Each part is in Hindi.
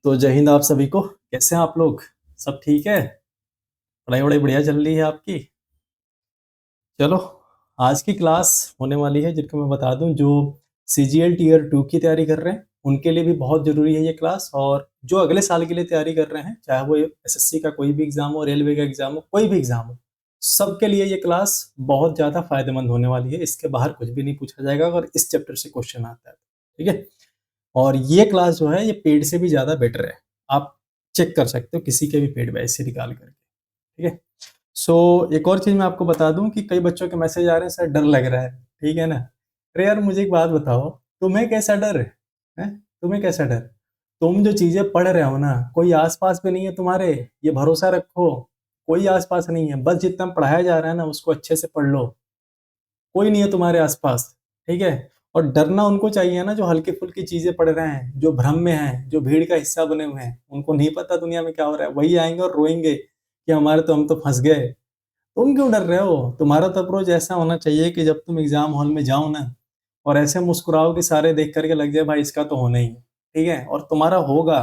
तो जय हिंद आप सभी को। कैसे हैं आप लोग? सब ठीक है? पढ़ाई वढ़ाई बढ़िया चल रही है आपकी? चलो, आज की क्लास होने वाली है जिनको मैं बता दूं, जो सीजीएल टीयर 2 की तैयारी कर रहे हैं उनके लिए भी बहुत ज़रूरी है ये क्लास। और जो अगले साल के लिए तैयारी कर रहे हैं, चाहे वो एसएससी का कोई भी एग्ज़ाम हो, रेलवे का एग्ज़ाम हो, कोई भी एग्ज़ाम हो, सबके लिए ये क्लास बहुत ज़्यादा फ़ायदेमंद होने वाली है। इसके बाहर कुछ भी नहीं पूछा जाएगा अगर इस चैप्टर से क्वेश्चन आता है, ठीक है? और ये क्लास जो है ये पेड से भी ज़्यादा बेटर है। आप चेक कर सकते हो किसी के भी पेड बैच से निकाल करके, ठीक है? सो एक और चीज़ मैं आपको बता दूँ कि कई बच्चों के मैसेज आ रहे हैं, सर डर लग रहा है, ठीक है ना? अरे यार मुझे एक बात बताओ, तुम्हें कैसा डर है? हैं? तुम्हें कैसा डर? तुम जो चीज़ें पढ़ रहे हो ना, कोई आस-पास में नहीं है तुम्हारे, ये भरोसा रखो, कोई आस-पास नहीं है। बस जितना पढ़ाया जा रहा है ना उसको अच्छे से पढ़ लो। कोई नहीं है तुम्हारे आस-पास, ठीक है? और डरना उनको चाहिए ना जो हल्की-फुल्की चीज़ें पढ़ रहे हैं, जो भ्रम में हैं, जो भीड़ का हिस्सा बने हुए हैं। उनको नहीं पता दुनिया में क्या हो रहा है, वही आएँगे और रोएँगे कि हम तो फँस गए। तुम क्यों डर रहे हो? तुम्हारा तो अप्रोच ऐसा होना चाहिए कि जब तुम एग्ज़ाम हॉल में जाओ ना और ऐसे मुस्कुराओ कि सारे देख कर के लग जाए भाई इसका तो होना ही है, ठीक है? और तुम्हारा होगा,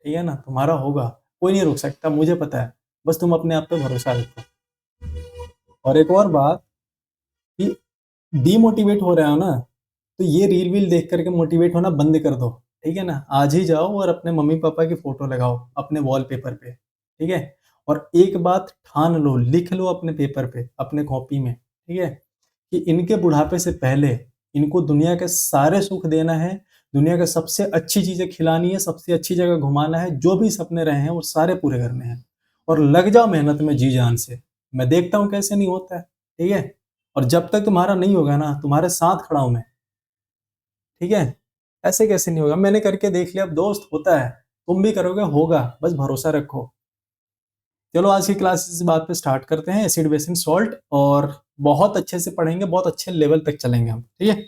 ठीक है ना? तुम्हारा होगा, कोई नहीं रोक सकता, मुझे पता है। बस तुम अपने आप पे भरोसा रखो। और एक और बात कि डीमोटिवेट हो रहे हो ना, तो ये रील-वील देख कर के मोटिवेट होना बंद कर दो, ठीक है ना? आज ही जाओ और अपने मम्मी-पापा की फ़ोटो लगाओ अपने वॉलपेपर पे, ठीक है? और एक बात ठान लो, लिख लो अपने पेपर पे, अपने कॉपी में, ठीक है? कि इनके बुढ़ापे से पहले इनको दुनिया के सारे सुख देना है, दुनिया की सबसे अच्छी चीज़ें खिलानी है, सबसे अच्छी जगह घुमाना है, जो भी सपने रहे हैं वो सारे पूरे करने हैं। और लग जाओ मेहनत में जी-जान से, मैं देखता हूँ कैसे नहीं होता है, ठीक है? और जब तक तुम्हारा नहीं होगा ना, तुम्हारे साथ खड़ा हूँ मैं, ठीक है? ऐसे कैसे नहीं होगा? मैंने करके देख लिया, अब दोस्त होता है, तुम भी करोगे होगा, बस भरोसा रखो। चलो आज की क्लास इस बात पे स्टार्ट करते हैं, एसिड, बेस एंड सॉल्ट, और बहुत अच्छे से पढ़ेंगे, बहुत अच्छे लेवल तक चलेंगे हम, ठीक है?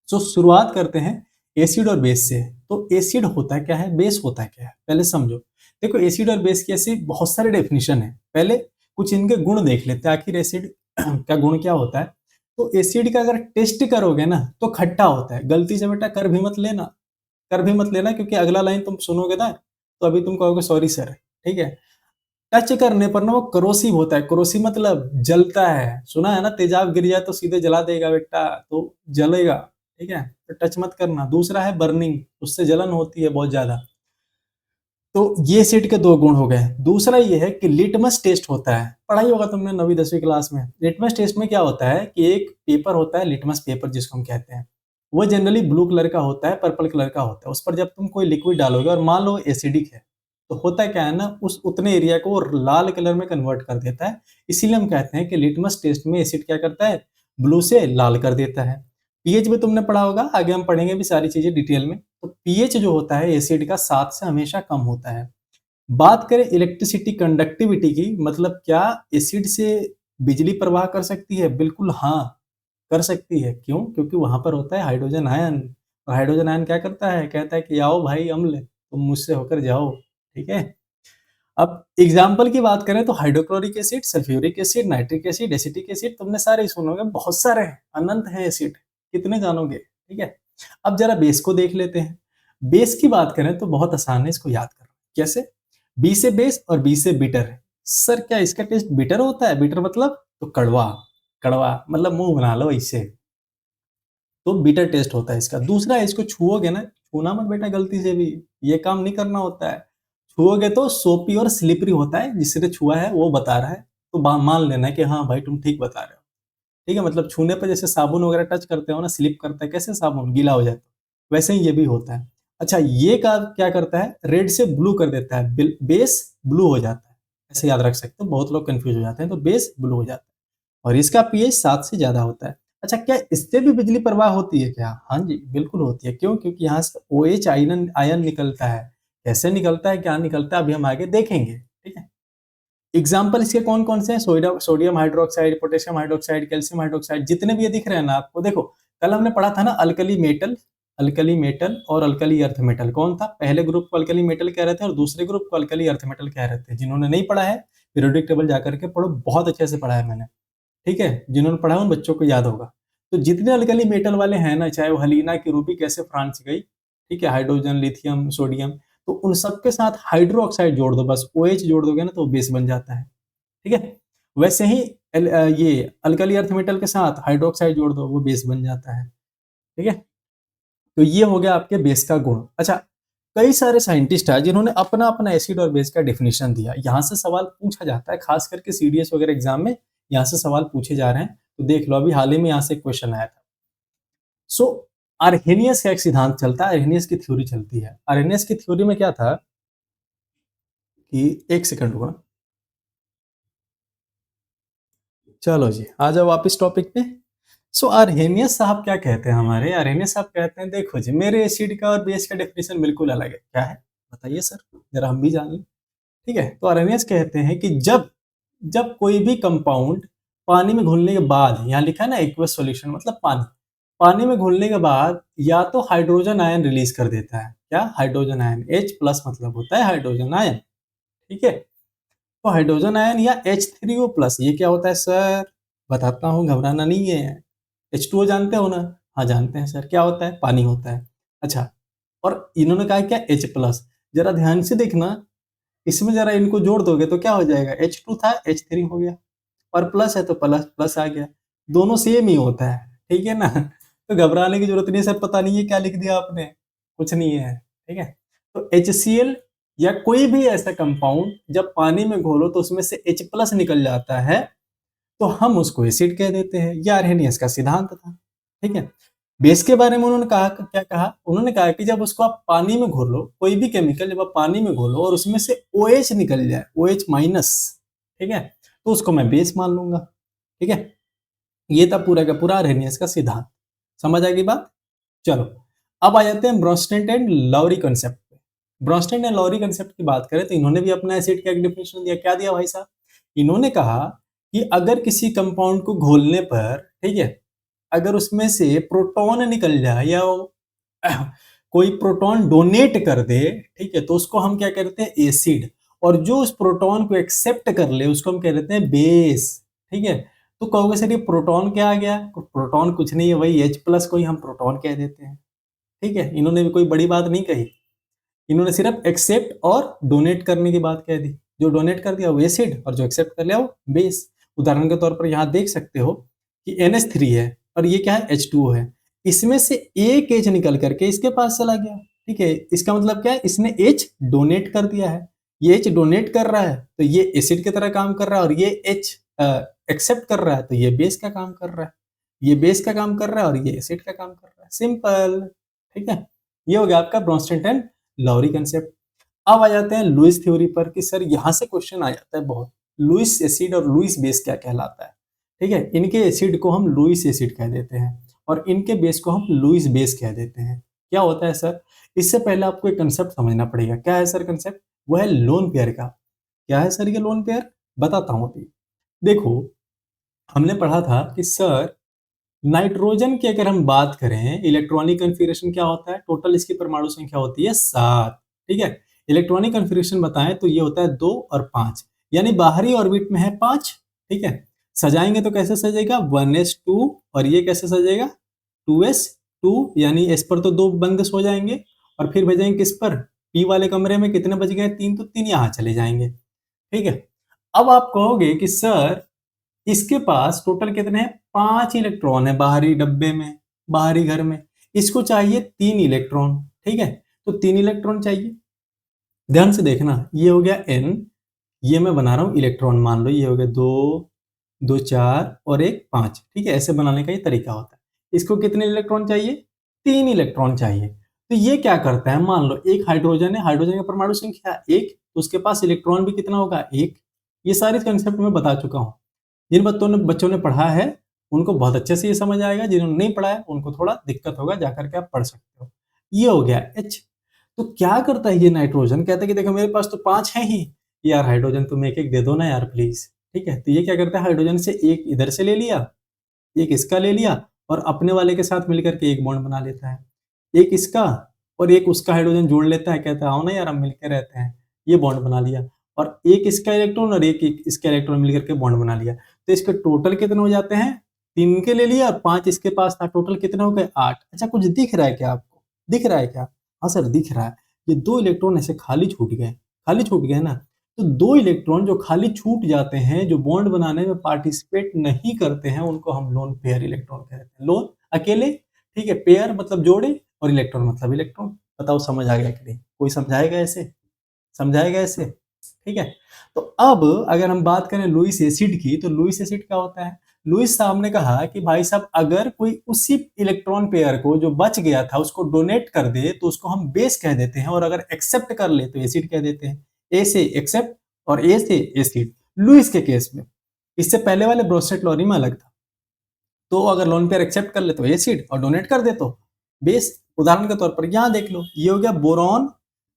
सो शुरुआत करते हैं एसिड और बेस से। तो एसिड होता क्या है, बेस होता क्या है, पहले समझो। देखो एसिड और बेस की ऐसी बहुत सारे डेफिनेशन है। पहले कुछ इनके गुण देख लेते हैं, आखिर एसिड का गुण क्या होता है। तो एसिड का अगर टेस्ट करोगे ना तो खट्टा होता है। गलती से बेटा कर भी मत लेना, कर भी मत लेना, क्योंकि अगला लाइन तुम सुनोगे ना तो अभी तुम कहोगे सॉरी सर, ठीक है? टच करने पर ना वो करोसिव होता है। करोसिव मतलब जलता है। सुना है ना, तेजाब गिर जाए तो सीधे जला देगा बेटा, तो जलेगा, ठीक है? तो टच मत करना। दूसरा है बर्निंग, उससे जलन होती है बहुत ज्यादा। तो ये एसिड के दो गुण हो गए। दूसरा ये है कि लिटमस टेस्ट होता है, पढ़ाई होगा तुमने 9वीं 10वीं क्लास में। लिटमस टेस्ट में क्या होता है कि एक पेपर होता है, लिटमस पेपर जिसको हम कहते हैं, वो जनरली ब्लू कलर का होता है, पर्पल कलर का होता है। उस पर जब तुम कोई लिक्विड डालोगे और मान लो एसिडिक है, तो होता क्या है ना, उस उतने एरिया को वो लाल कलर में कन्वर्ट कर देता है। इसीलिए हम कहते हैं कि लिटमस टेस्ट में एसिड क्या करता है, ब्लू से लाल कर देता है। पीएच भी तुमने पढ़ा होगा, आगे हम पढ़ेंगे भी सारी चीजें डिटेल में। तो पीएच जो होता है एसिड का 7 से हमेशा कम होता है। बात करें इलेक्ट्रिसिटी कंडक्टिविटी की, मतलब क्या एसिड से बिजली प्रवाह कर सकती है? बिल्कुल हाँ, कर सकती है। क्यों? क्योंकि वहाँ पर होता है हाइड्रोजन आयन। और हाइड्रोजन आयन क्या करता है? कहता है कि आओ भाई अम्ल, तुम मुझसे होकर जाओ, ठीक है? अब एग्जाम्पल की बात करें तो hydrochloric acid, sulphuric acid, nitric acid, acetic acid, तुमने सारे ही सुनोगे, बहुत सारे हैं, अनंत है एसिड, कितने जानोगे, ठीक है? अब जरा बेस को देख लेते हैं। बेस की बात करें तो बहुत आसान है इसको याद करना। कैसे? बी से बेस और बी से बिटर। सर क्या इसका टेस्ट बिटर होता है? बिटर मतलब तो कड़वा, कड़वा मतलब मुंह बना लो इससे, तो बिटर टेस्ट होता है इसका। दूसरा है, इसको छुओगे ना, छूना मत बेटा गलती से भी, ये काम नहीं करना होता है। छुओगे तो सोपी और स्लिपरी होता है, जिसने छुआ है वो बता रहा है, तो मान लेना है कि हाँ भाई तुम ठीक बता रहे हो, ठीक है? मतलब छूने पर जैसे साबुन वगैरह टच करते हो ना, स्लिप करता है, कैसे साबुन गीला हो जाता है, वैसे ही ये भी होता है। अच्छा ये का क्या करता है, रेड से ब्लू कर देता है, बेस ब्लू हो जाता है। ऐसे याद रख सकते हो, बहुत लोग कंफ्यूज हो जाते हैं, तो बेस ब्लू हो जाता है। और इसका पीएच 7 से ज़्यादा होता है। अच्छा क्या इससे भी बिजली प्रवाह होती है क्या? हाँ जी, बिल्कुल होती है। क्यों? क्योंकि यहाँ से ओएच आयन आयन निकलता है। कैसे निकलता है, क्या निकलता है, अभी हम आगे देखेंगे, ठीक है? एग्जाम्पल इसके कौन-कौन से हैं? Sodium hydroxide, potassium hydroxide, calcium hydroxide, जितने भी ये दिख रहे हैं ना आपको, देखो कल हमने पढ़ा था ना अल्कली मेटल और अल्कली अर्थ मेटल। कौन था? पहले ग्रुप को अल्कली मेटल कह रहे थे और दूसरे ग्रुप को अल्कली अर्थ मेटल कह रहे थे। जिन्होंने नहीं पढ़ा है, पीरियोडिक टेबल जाकर के पढ़ो, बहुत अच्छे से पढ़ा है मैंने, ठीक है? जिन्होंने पढ़ा है उन बच्चों को याद होगा। तो जितने अल्कली मेटल वाले हैं ना, चाहे वो हलीना की रूबी कैसे फ्रांस गई, ठीक है? हाइड्रोजन, लिथियम, सोडियम, तो उन सबके साथ हाइड्रोक्साइड जोड़ दो, बस OH जोड़ दोगे ना तो बेस बन जाता है। ठीक है, वैसे ही ये अल्कली अर्थ मेटल के साथ हाइड्रोक्साइड जोड़ दो, वो बेस बन जाता है। ठीक है, तो ये हो गया आपके बेस का गुण। अच्छा, कई सारे साइंटिस्ट हैं जिन्होंने अपना अपना एसिड और बेस का डेफिनेशन दिया। यहाँ से सवाल पूछा जाता है, खास करके CDS वगैरह एग्जाम में यहाँ से सवाल पूछे जा रहे हैं। तो देख लो, अभी हाल ही में यहाँ से क्वेश्चन आया था। सो आर्हेनियस का एक सिद्धांत चलता है, आर्हेनियस की थ्योरी चलती है। आर्हेनियस की थ्योरी में क्या था कि, एक सेकंड रुको ना। चलो जी, आ जाओ वापिस टॉपिक पे। सो आर्हेनियस साहब क्या कहते हैं हमारे, आर्हेनियस साहब कहते हैं देखो जी, मेरे एसिड का और बेस का डेफिनेशन बिल्कुल अलग है। क्या है बताइए सर, जरा हम भी जान लें। ठीक है, तो आर्हेनियस कहते हैं कि जब जब कोई भी कंपाउंड पानी में घुलने के बाद, यहाँ लिखा है ना एक्वस सॉल्यूशन मतलब पानी, पानी में घुलने के बाद या तो हाइड्रोजन आयन रिलीज कर देता है। क्या? Hydrogen ion. H प्लस मतलब होता है हाइड्रोजन आयन। ठीक है, तो हाइड्रोजन आयन या H3O प्लस, ये क्या होता है सर? बताता हूँ, घबराना नहीं है। H2O जानते हो ना? हाँ जानते हैं सर। क्या होता है? पानी होता है। अच्छा, और इन्होंने कहा क्या? H plus. जरा ध्यान से देखना, इसमें जरा इनको जोड़ दोगे तो क्या हो जाएगा? H2 था, H3 हो गया, और प्लस है तो प्लस प्लस आ गया। दोनों सेम ही होता है। ठीक है ना? तो घबराने की जरूरत नहीं है सर, पता नहीं है क्या लिख दिया आपने, कुछ नहीं है। ठीक है, तो HCl या कोई भी ऐसा कंपाउंड जब पानी में घोलो तो उसमें से H प्लस निकल जाता है, तो हम उसको एसिड कह देते हैं। यह आर्हेनियस का सिद्धांत था। ठीक है, बेस के बारे में उन्होंने कहा, क्या कहा? उन्होंने कहा कि जब उसको आप पानी में घोलो, कोई भी केमिकल जब आप पानी में घोलो और उसमें से OH निकल जाए, OH माइनस, ठीक है, तो उसको मैं बेस मान लूंगा। ठीक है, ये था पूरा का पूरा आर्हेनियस का सिद्धांत। समझ आ गई बात? चलो, अब आ जाते हैं ब्रोंस्टेड एंड लॉरी कंसेप्ट पे। ब्रोंस्टेड एंड लॉरी कंसेप्ट की बात करें तो इन्होंने भी अपना एसिड का एक डेफिनेशन दिया। क्या दिया भाई साहब? इन्होंने कहा कि अगर किसी कंपाउंड को घोलने पर, ठीक है, अगर उसमें से प्रोटॉन निकल जाए या कोई प्रोटॉन डोनेट कर दे, ठीक है, तो उसको हम क्या कहते हैं? एसिड। और जो उस प्रोटॉन को एक्सेप्ट कर ले उसको हम कह देते हैं बेस। ठीक है, तो कहोगे सर ये प्रोटॉन क्या आ गया? तो प्रोटॉन कुछ नहीं है, वही H प्लस को ही हम प्रोटॉन कह देते हैं। ठीक है, इन्होंने भी कोई बड़ी बात नहीं कही, इन्होंने सिर्फ एक्सेप्ट और डोनेट करने की बात कह दी। जो डोनेट कर दिया वो एसिड, और जो एक्सेप्ट कर लिया वो बेस। उदाहरण के तौर पर यहाँ देख सकते हो कि NH3 है और ये क्या है? H2O है। इसमें से एक H निकल करके इसके पास चला गया। ठीक है, इसका मतलब क्या है? इसने H डोनेट कर दिया है। ये H डोनेट कर रहा है तो ये एसिड की तरह काम कर रहा है, और ये H एक्सेप्ट कर रहा है तो ये बेस का काम कर रहा है। ये बेस का काम कर रहा है और ये एसिड का काम कर रहा है। सिंपल। ठीक है, ये हो गया आपका ब्रोंस्टेड एंड लॉरी कंसेप्ट। अब आ जाते हैं लुईस थ्योरी पर कि सर यहाँ से क्वेश्चन आ जाता है बहुत, लुईस एसिड और लुईस बेस क्या कहलाता है। ठीक है, इनके एसिड को हम लुईस एसिड कह देते हैं और इनके बेस को हम लुईस बेस कह देते हैं। क्या होता है सर? इससे पहले आपको एक कंसेप्ट समझना पड़ेगा। क्या है सर कंसेप्ट? वो है लोन पेयर का। क्या है सर ये लोन पेयर? बताता हूँ अभी। देखो, हमने पढ़ा था कि सर नाइट्रोजन की अगर हम बात करें, इलेक्ट्रॉनिक कन्फिगरेशन क्या होता है? टोटल इसकी परमाणु संख्या होती है 7। ठीक है, इलेक्ट्रॉनिक कन्फिगरेशन बताएं तो ये होता है 2 और 5, यानी बाहरी ऑर्बिट में है 5। ठीक है, सजाएंगे तो कैसे सजेगा? 1s2, और ये कैसे सजेगा? 2s2, यानी s पर तो 2 बंद हो जाएंगे, और फिर भेजेंगे किस पर? p वाले कमरे में। कितने बज गए? 3, तो 3 यहाँ चले जाएंगे। ठीक है, अब आप कहोगे कि सर इसके पास टोटल कितने हैं? 5 इलेक्ट्रॉन है बाहरी डब्बे में, बाहरी घर में। इसको चाहिए 3 इलेक्ट्रॉन। ठीक है, तो 3 इलेक्ट्रॉन चाहिए। ध्यान से देखना, ये हो गया n, ये मैं बना रहा हूं इलेक्ट्रॉन, मान लो ये हो गया 2, 2 4 और 1 5। ठीक है, ऐसे बनाने का ये तरीका होता है। इसको कितने इलेक्ट्रॉन चाहिए? 3 इलेक्ट्रॉन चाहिए। तो ये क्या करता है? मान लो एक हाइड्रोजन है, हाइड्रोजन का परमाणु संख्या 1, तो उसके पास इलेक्ट्रॉन भी कितना होगा? 1। ये सारे कंसेप्ट मैं बता चुका हूं। जिन बच्चों ने पढ़ा है उनको बहुत अच्छे से ये समझ आएगा, जिन्होंने नहीं पढ़ा है उनको थोड़ा दिक्कत होगा, जाकर के आप पढ़ सकते हो। ये हो गया H। तो क्या करता है ये नाइट्रोजन? कहता है कि देखो मेरे पास तो 5 है ही, यार हाइड्रोजन तुम एक एक दे दो ना यार प्लीज। ठीक है, तो ये क्या करता है? हाइड्रोजन से एक इधर से ले लिया, एक इसका ले लिया, और अपने वाले के साथ मिलकर के एक बॉन्ड बना लेता है। एक इसका और एक उसका हाइड्रोजन जोड़ लेता है, कहता है आओ ना यार हम मिलकर रहते हैं, ये बॉन्ड बना लिया। और एक इसका इलेक्ट्रॉन और एक इसका इलेक्ट्रॉन मिलकर के बॉन्ड बना लिया। तो इसके टोटल कितने हो जाते हैं? 3 के ले लिया और 5 इसके पास था, टोटल कितने हो गए? 8। अच्छा, कुछ दिख रहा है क्या आपको? दिख रहा है क्या? हाँ सर दिख रहा है। ये 2 इलेक्ट्रॉन ऐसे खाली छूट गए ना, तो 2 इलेक्ट्रॉन जो खाली छूट जाते हैं, जो बॉन्ड बनाने में पार्टिसिपेट नहीं करते हैं, उनको हम लोन पेयर इलेक्ट्रॉन कहते हैं। लोन अकेले, ठीक है, पेयर मतलब जोड़े और इलेक्ट्रॉन मतलब इलेक्ट्रॉन। बताओ समझ आ गया कि नहीं? कोई समझाएगा ऐसे? समझाएगा ऐसे? ठीक है। तो अब अगर हम बात करें लुईस एसिड की, तो लुईस एसिड क्या होता है? लुईस साहब ने कहा कि भाई साहब अगर कोई उसी इलेक्ट्रॉन पेयर को जो बच गया था उसको डोनेट कर दे तो उसको हम बेस कह देते हैं, और अगर एक्सेप्ट कर ले तो एसिड कह देते हैं। ए से एक्सेप्ट और ए से एसिड, लुईस के केस में। इससे पहले वाले ब्रोस्टेट लॉरी में अलग था। तो अगर लोन पेयर एक्सेप्ट कर ले तो एसिड, और डोनेट कर दे तो बेस। उदाहरण के तौर पर यहाँ देख लो, ये हो गया बोरॉन,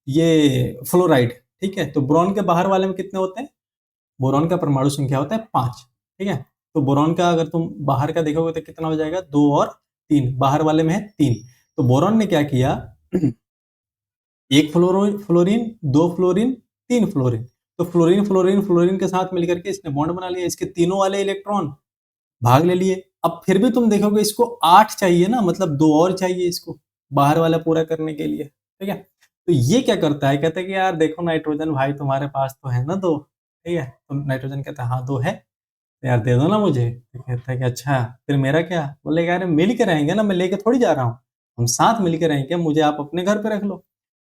ये फ्लोराइड, ठीक है। तो बोरॉन के बाहर वाले में कितने होते हैं? बोरॉन का परमाणु संख्या होता है 5, ठीक है। तो बोरॉन का अगर तुम बाहर का देखोगे तो कितना हो जाएगा? 2 और 3, बाहर वाले में है 3। तो बोरॉन ने क्या किया? एक फ्लोरीन, 2 फ्लोरीन, 3 फ्लोरीन। तो फ्लोरीन फ्लोरीन फ्लोरीन के साथ मिलकर के इसने बॉन्ड बना लिया, इसके तीनों वाले इलेक्ट्रॉन भाग ले लिए। अब फिर भी तुम देखोगे इसको 8 चाहिए ना, मतलब 2 और चाहिए इसको बाहर वाला पूरा करने के लिए, ठीक है। तो ये क्या करता है? कहता है कि यार देखो नाइट्रोजन भाई तुम्हारे पास तो है ना 2, ठीक है। तो नाइट्रोजन कहता है हाँ 2 है, तो यार दे दो ना मुझे। तो कहता है कि अच्छा फिर मेरा क्या? बोलेगा यार मिल के रहेंगे ना, मैं लेके थोड़ी जा रहा हूँ, हम साथ मिल के रहेंगे, मुझे आप अपने घर पे रख लो।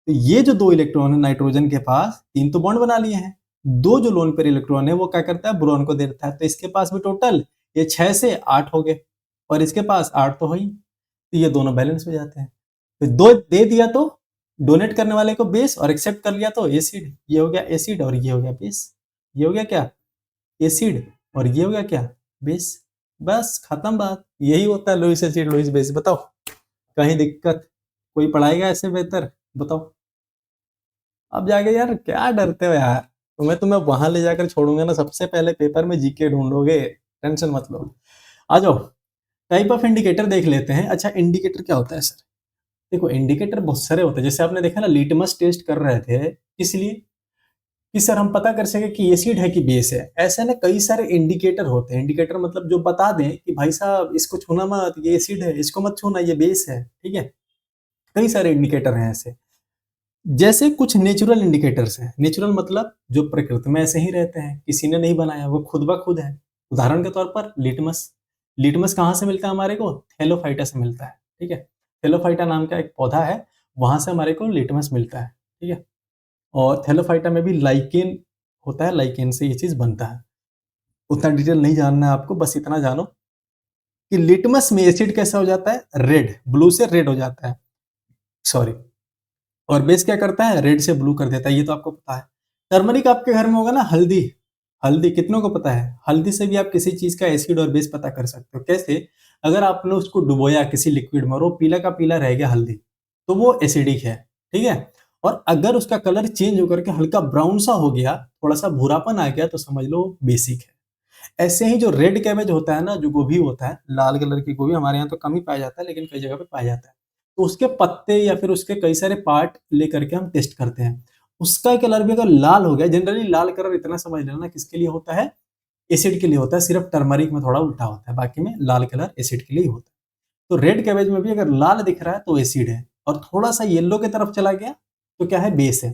तो ये जो 2 इलेक्ट्रॉन है नाइट्रोजन के पास, 3 तो बॉन्ड बना लिए हैं, 2 जो लोन पेयर इलेक्ट्रॉन है वो क्या करता है? बोरॉन को दे देता है। तो इसके पास भी टोटल ये 6 से 8 हो गए, और इसके पास 8 तो हो ही, तो ये दोनों बैलेंस हो जाते हैं। तो 2 दे दिया तो डोनेट करने वाले को बेस, और एक्सेप्ट कर लिया तो एसिड। ये हो गया एसिड और ये हो गया बेस। ये हो गया क्या? एसिड, और ये हो गया क्या? बेस। बस खत्म बात। यही होता है लुईस एसिड लुईस बेस। बताओ कहीं दिक्कत? कोई पढ़ाएगा ऐसे बेहतर? बताओ। अब जाके यार क्या डरते हो यार? तुम्हें वहां ले जाकर छोड़ूंगा ना, सबसे पहले पेपर में जीके ढूंढोगे, टेंशन मत लो। आ जाओ, टाइप ऑफ इंडिकेटर देख लेते हैं। अच्छा इंडिकेटर क्या होता है सर? देखो इंडिकेटर बहुत सारे होते हैं, जैसे आपने देखा ना लिटमस टेस्ट कर रहे थे, इसलिए कि सर हम पता कर सके कि एसिड है कि बेस है। ऐसे ना कई सारे इंडिकेटर होते हैं। इंडिकेटर मतलब जो बता दें कि भाई साहब इसको छूना मत, ये एसिड है, इसको मत छूना, ये बेस है, ठीक है। कई सारे इंडिकेटर हैं ऐसे। जैसे कुछ नेचुरल इंडिकेटर्स हैं। नेचुरल मतलब जो प्रकृति में ऐसे ही रहते हैं, किसी ने नहीं बनाया, वो खुद ब खुद है। उदाहरण के तौर पर लिटमस। लिटमस कहाँ से मिलता है हमारे को? थैलोफाइटा से मिलता है, ठीक है। थैलोफाइटा नाम का एक पौधा है, वहां से हमारे को लिटमस मिलता है, ठीक है। और थैलोफाइटा में भी लाइकेन होता है, लाइकेन से ये चीज बनता है। उतना डिटेल नहीं जानना है आपको, बस इतना जानो कि लिटमस में एसिड कैसा हो जाता है? रेड, ब्लू से रेड हो जाता है, सॉरी। और बेस क्या करता है? रेड से ब्लू कर देता है, ये तो आपको पता है। टर्मरिक आपके घर में होगा ना, हल्दी। हल्दी कितनों को पता है? हल्दी से भी आप किसी चीज का एसिड और बेस पता कर सकते हो। कैसे? अगर आपने उसको डुबोया किसी लिक्विड में और वो पीला का पीला रह गया हल्दी, तो वो एसिडिक है, ठीक है। और अगर उसका कलर चेंज होकर के हल्का ब्राउन सा हो गया, थोड़ा सा भूरापन आ गया, तो समझ लो बेसिक है। ऐसे ही जो रेड कैबेज होता है ना, जो गोभी होता है, लाल कलर की गोभी हमारे यहाँ तो कम ही पाया जाता है, लेकिन कई जगह पे पाया जाता है। तो उसके पत्ते या फिर उसके कई सारे पार्ट लेकर के हम टेस्ट करते हैं। उसका कलर भी अगर लाल हो गया, जनरली लाल कलर इतना समझ लेना किसके लिए होता है? एसिड के लिए होता है। सिर्फ टर्मरिक में थोड़ा उल्टा होता है, बाकी में लाल कलर एसिड के लिए ही होता है। तो रेड कैबेज में भी अगर लाल दिख रहा है तो एसिड है, और थोड़ा सा येलो की तरफ चला गया तो क्या है? बेस है।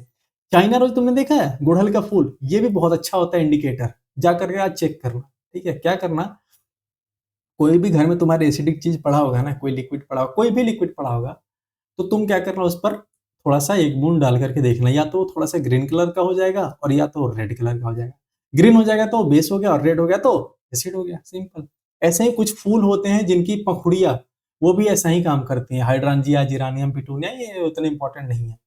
चाइना रोज तुमने देखा है? गुड़हल का फूल, ये भी बहुत अच्छा होता है इंडिकेटर। जा करके आज चेक करना, ठीक है। क्या करना? कोई भी घर में तुम्हारे एसिडिक चीज पड़ा होगा ना, कोई लिक्विड पड़ा होगा, कोई भी लिक्विड पड़ा होगा, तो तुम क्या करना, उस पर थोड़ा सा एक बूंद डाल करके देखना, या तो वो थोड़ा सा ग्रीन कलर का हो जाएगा और या तो रेड कलर का हो जाएगा। ग्रीन हो जाएगा तो बेस हो गया, और रेड हो गया तो एसिड हो गया, सिंपल। ऐसे ही कुछ फूल होते हैं जिनकी पंखुड़ियां, वो भी ऐसा ही काम करती हैं। हाइड्रांजिया, जिरानियम, पिटूनिया, ये उतने इंपॉर्टेंट नहीं है।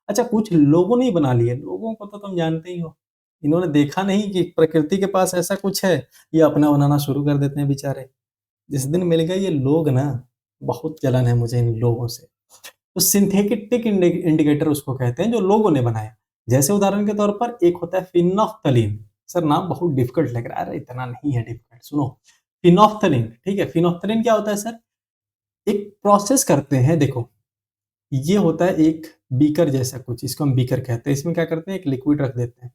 अच्छा कुछ लोगों ने ही बना लिए, लोगों को तो तुम जानते ही हो। इन्होंने देखा नहीं कि प्रकृति के पास ऐसा कुछ है, ये अपना बनाना शुरू कर देते हैं बेचारे। जिस दिन मिल गए ये लोग ना, बहुत जलन है मुझे इन लोगों से। तो सिंथेटिक इंडिकेटर उसको कहते हैं जो लोगों ने बनाया। जैसे उदाहरण के तौर पर एक होता है फिनोफ्थलीन। सर नाम बहुत डिफिकल्ट लग रहा है, अरे इतना नहीं है डिफिकल्ट, सुनो। फिनोफ्थलीन, ठीक है। फिनोफ्थलीन क्या होता है सर? एक प्रोसेस करते हैं, देखो ये होता है एक बीकर जैसा कुछ, इसको हम बीकर कहते हैं। इसमें क्या करते हैं? एक लिक्विड रख देते हैं,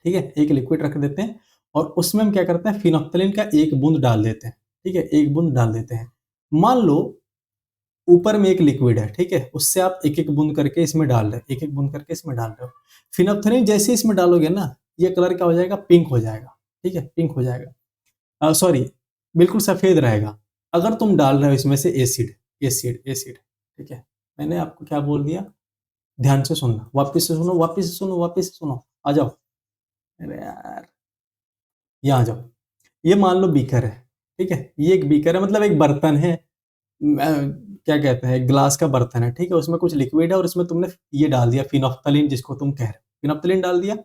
ठीक है। एक लिक्विड रख देते हैं, और उसमें हम क्या करते हैं? फिनोफ्थलीन का एक बूंद डाल देते हैं, ठीक है। एक बूंद डाल देते हैं। मान लो ऊपर में एक लिक्विड है, ठीक है, उससे आप एक एक बूंद करके इसमें डाल रहे हो, एक एक बूंद करके इसमें डाल रहे हो। फिनोप्थलीन जैसे इसमें डालोगे ना, ये कलर क्या हो जाएगा, पिंक हो जाएगा, ठीक है, पिंक हो जाएगा, सॉरी बिल्कुल सफेद रहेगा। अगर तुम डाल रहे हो इसमें से एसिड, एसिड एसिड, ठीक है, मैंने आपको क्या बोल दिया, ध्यान से सुनना, वापिस से सुनो, वापिस से सुनो, वापिस से सुनो, आ जाओ, अरे यार, यहाँ आ जाओ। ये मान लो बीकर है, ठीक है, ये एक बीकर है, मतलब एक बर्तन है, क्या कहते हैं, ग्लास का बर्तन है, ठीक है, उसमें कुछ लिक्विड है और उसमें तुमने ये डाल दिया फिनोफ्थलीन, जिसको तुम कह रहे हो, फिनोफ्थलीन डाल दिया,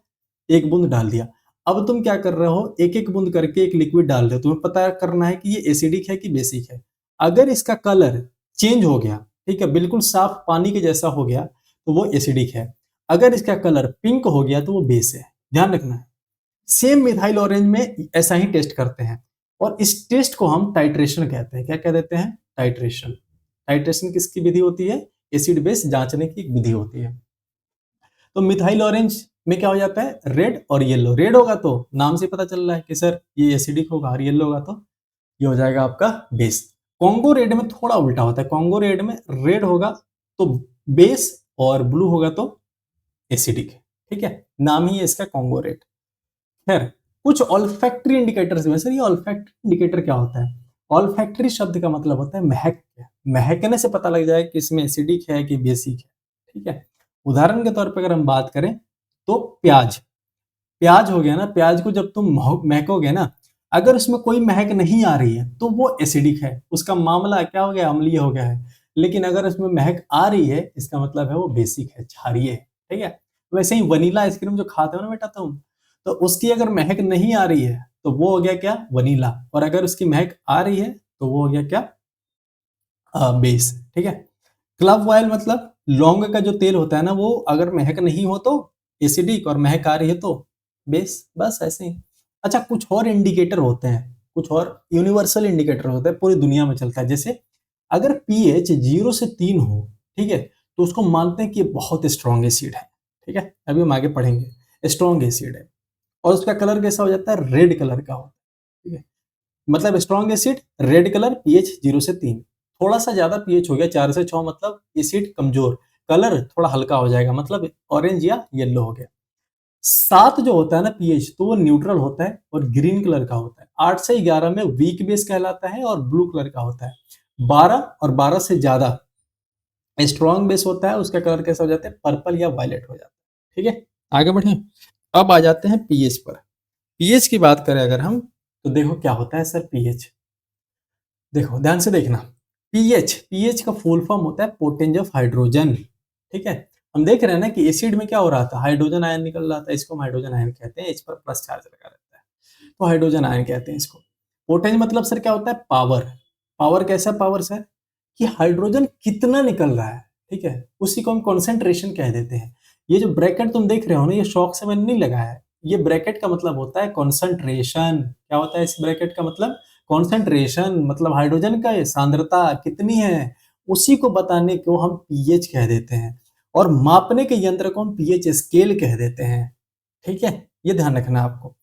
एक बूंद डाल दिया। अब तुम क्या कर रहे हो, एक एक बूंद करके एक लिक्विड डाल रहे हो, तुम्हें पता करना है कि ये एसिडिक है कि बेसिक है। अगर इसका कलर चेंज हो गया, ठीक है, बिल्कुल साफ पानी के जैसा हो गया, तो वो एसिडिक है। अगर इसका कलर पिंक हो गया तो वो बेस है, ध्यान रखना है। सेम मिथाइल ऑरेंज में ऐसा ही टेस्ट करते हैं, और इस टेस्ट को हम टाइट्रेशन कहते हैं। क्या कह देते हैं, टाइट्रेशन। टाइट्रेशन किसकी विधि होती है, एसिड बेस जांचने की एक विधि होती है। तो मिथाइल ऑरेंज में क्या हो जाता है, रेड और येलो। रेड होगा तो नाम से पता चल रहा है कि सर ये एसिडिक होगा, और येलो होगा तो ये हो जाएगा आपका बेस। कॉन्गो रेड में थोड़ा उल्टा होता है, कॉन्गो रेड में रेड होगा तो बेस और ब्लू होगा तो एसिडिक, ठीक है, नाम ही है इसका कॉन्गो रेड। खैर, कुछ ऑल्फैक्टरी इंडिकेटर्स में, सर ये ऑल्फैक्टरी इंडिकेटर क्या होता है, ऑल्फैक्टरी शब्द का मतलब होता है महक, महकने से पता लग जाए कि इसमें एसिडिक है कि बेसिक है, ठीक है। उदाहरण के तौर पर अगर हम बात करें तो प्याज, प्याज हो गया ना, प्याज को जब तुम महकोगे ना, अगर उसमें कोई महक नहीं आ रही है तो वो एसिडिक है, उसका मामला क्या हो गया, अम्लीय हो गया है। लेकिन अगर उसमें महक आ रही है, इसका मतलब है वो बेसिक है, क्षारीय है, ठीक है। वैसे ही वनीला आइसक्रीम जो खाते हो ना बेटा तुम, तो उसकी अगर महक नहीं आ रही है तो वो हो गया क्या, वनीला, और अगर उसकी महक आ रही है तो वो हो गया क्या, बेस, ठीक है। क्लव ऑयल मतलब लौंग का जो तेल होता है ना, वो अगर महक नहीं हो तो एसिडिक, और महक आ रही है तो बेस, बस ऐसे ही। अच्छा, कुछ और इंडिकेटर होते हैं, कुछ और यूनिवर्सल इंडिकेटर होते हैं, पूरी दुनिया में चलता है। जैसे अगर पीएच 0 से 3 हो, ठीक है, तो उसको मानते हैं कि ये बहुत स्ट्रॉन्ग एसिड है, ठीक है, अभी हम आगे पढ़ेंगे, स्ट्रॉन्ग एसिड है, और उसका कलर कैसा हो जाता है, रेड कलर का होता है, ठीक है, मतलब strong acid, red colour, pH 0 से 3। थोड़ा सा ज्यादा पीएच हो गया 4 से 6, मतलब एसिड कमजोर, कलर थोड़ा हल्का हो जाएगा, मतलब ऑरेंज या येलो हो गया। 7 जो होता है ना पीएच, तो वो न्यूट्रल होता है और ग्रीन कलर का होता है। 8 से 11 में वीक बेस कहलाता है और ब्लू कलर का होता है। 12 से ज्यादा स्ट्रॉन्ग बेस होता है, उसका कलर कैसा हो जाता है, पर्पल या वायलेट हो जाता है, ठीक है। आगे बढ़े, अब आ जाते हैं पीएच पर। पीएच की बात करें अगर हम, तो देखो क्या होता है सर पीएच, देखो ध्यान से देखना। पीएच, पीएच का फुल फॉर्म होता है पोटेंज ऑफ हाइड्रोजन, ठीक है। हम देख रहे हैं ना कि एसिड में क्या हो रहा था, हाइड्रोजन आयन निकल रहा था, इसको हम हाइड्रोजन आयन कहते हैं, इस पर प्लस चार्ज लगा रहता है, तो हाइड्रोजन आयन कहते हैं इसको। पोटेंज मतलब सर क्या होता है, पावर। पावर कैसा पावर सर, कि हाइड्रोजन कितना निकल रहा है, ठीक है, उसी को हम कॉन्सेंट्रेशन कह देते हैं। ये जो ब्रैकेट तुम देख रहे हो ना, ये शौक से मैंने नहीं लगाया है, ये ब्रैकेट का मतलब होता है कॉन्सेंट्रेशन। क्या होता है इस ब्रैकेट का मतलब, कॉन्सेंट्रेशन, मतलब हाइड्रोजन का सांद्रता कितनी है, उसी को बताने को हम पीएच कह देते हैं, और मापने के यंत्र को हम पीएच स्केल कह देते हैं, ठीक है, ये ध्यान रखना आपको।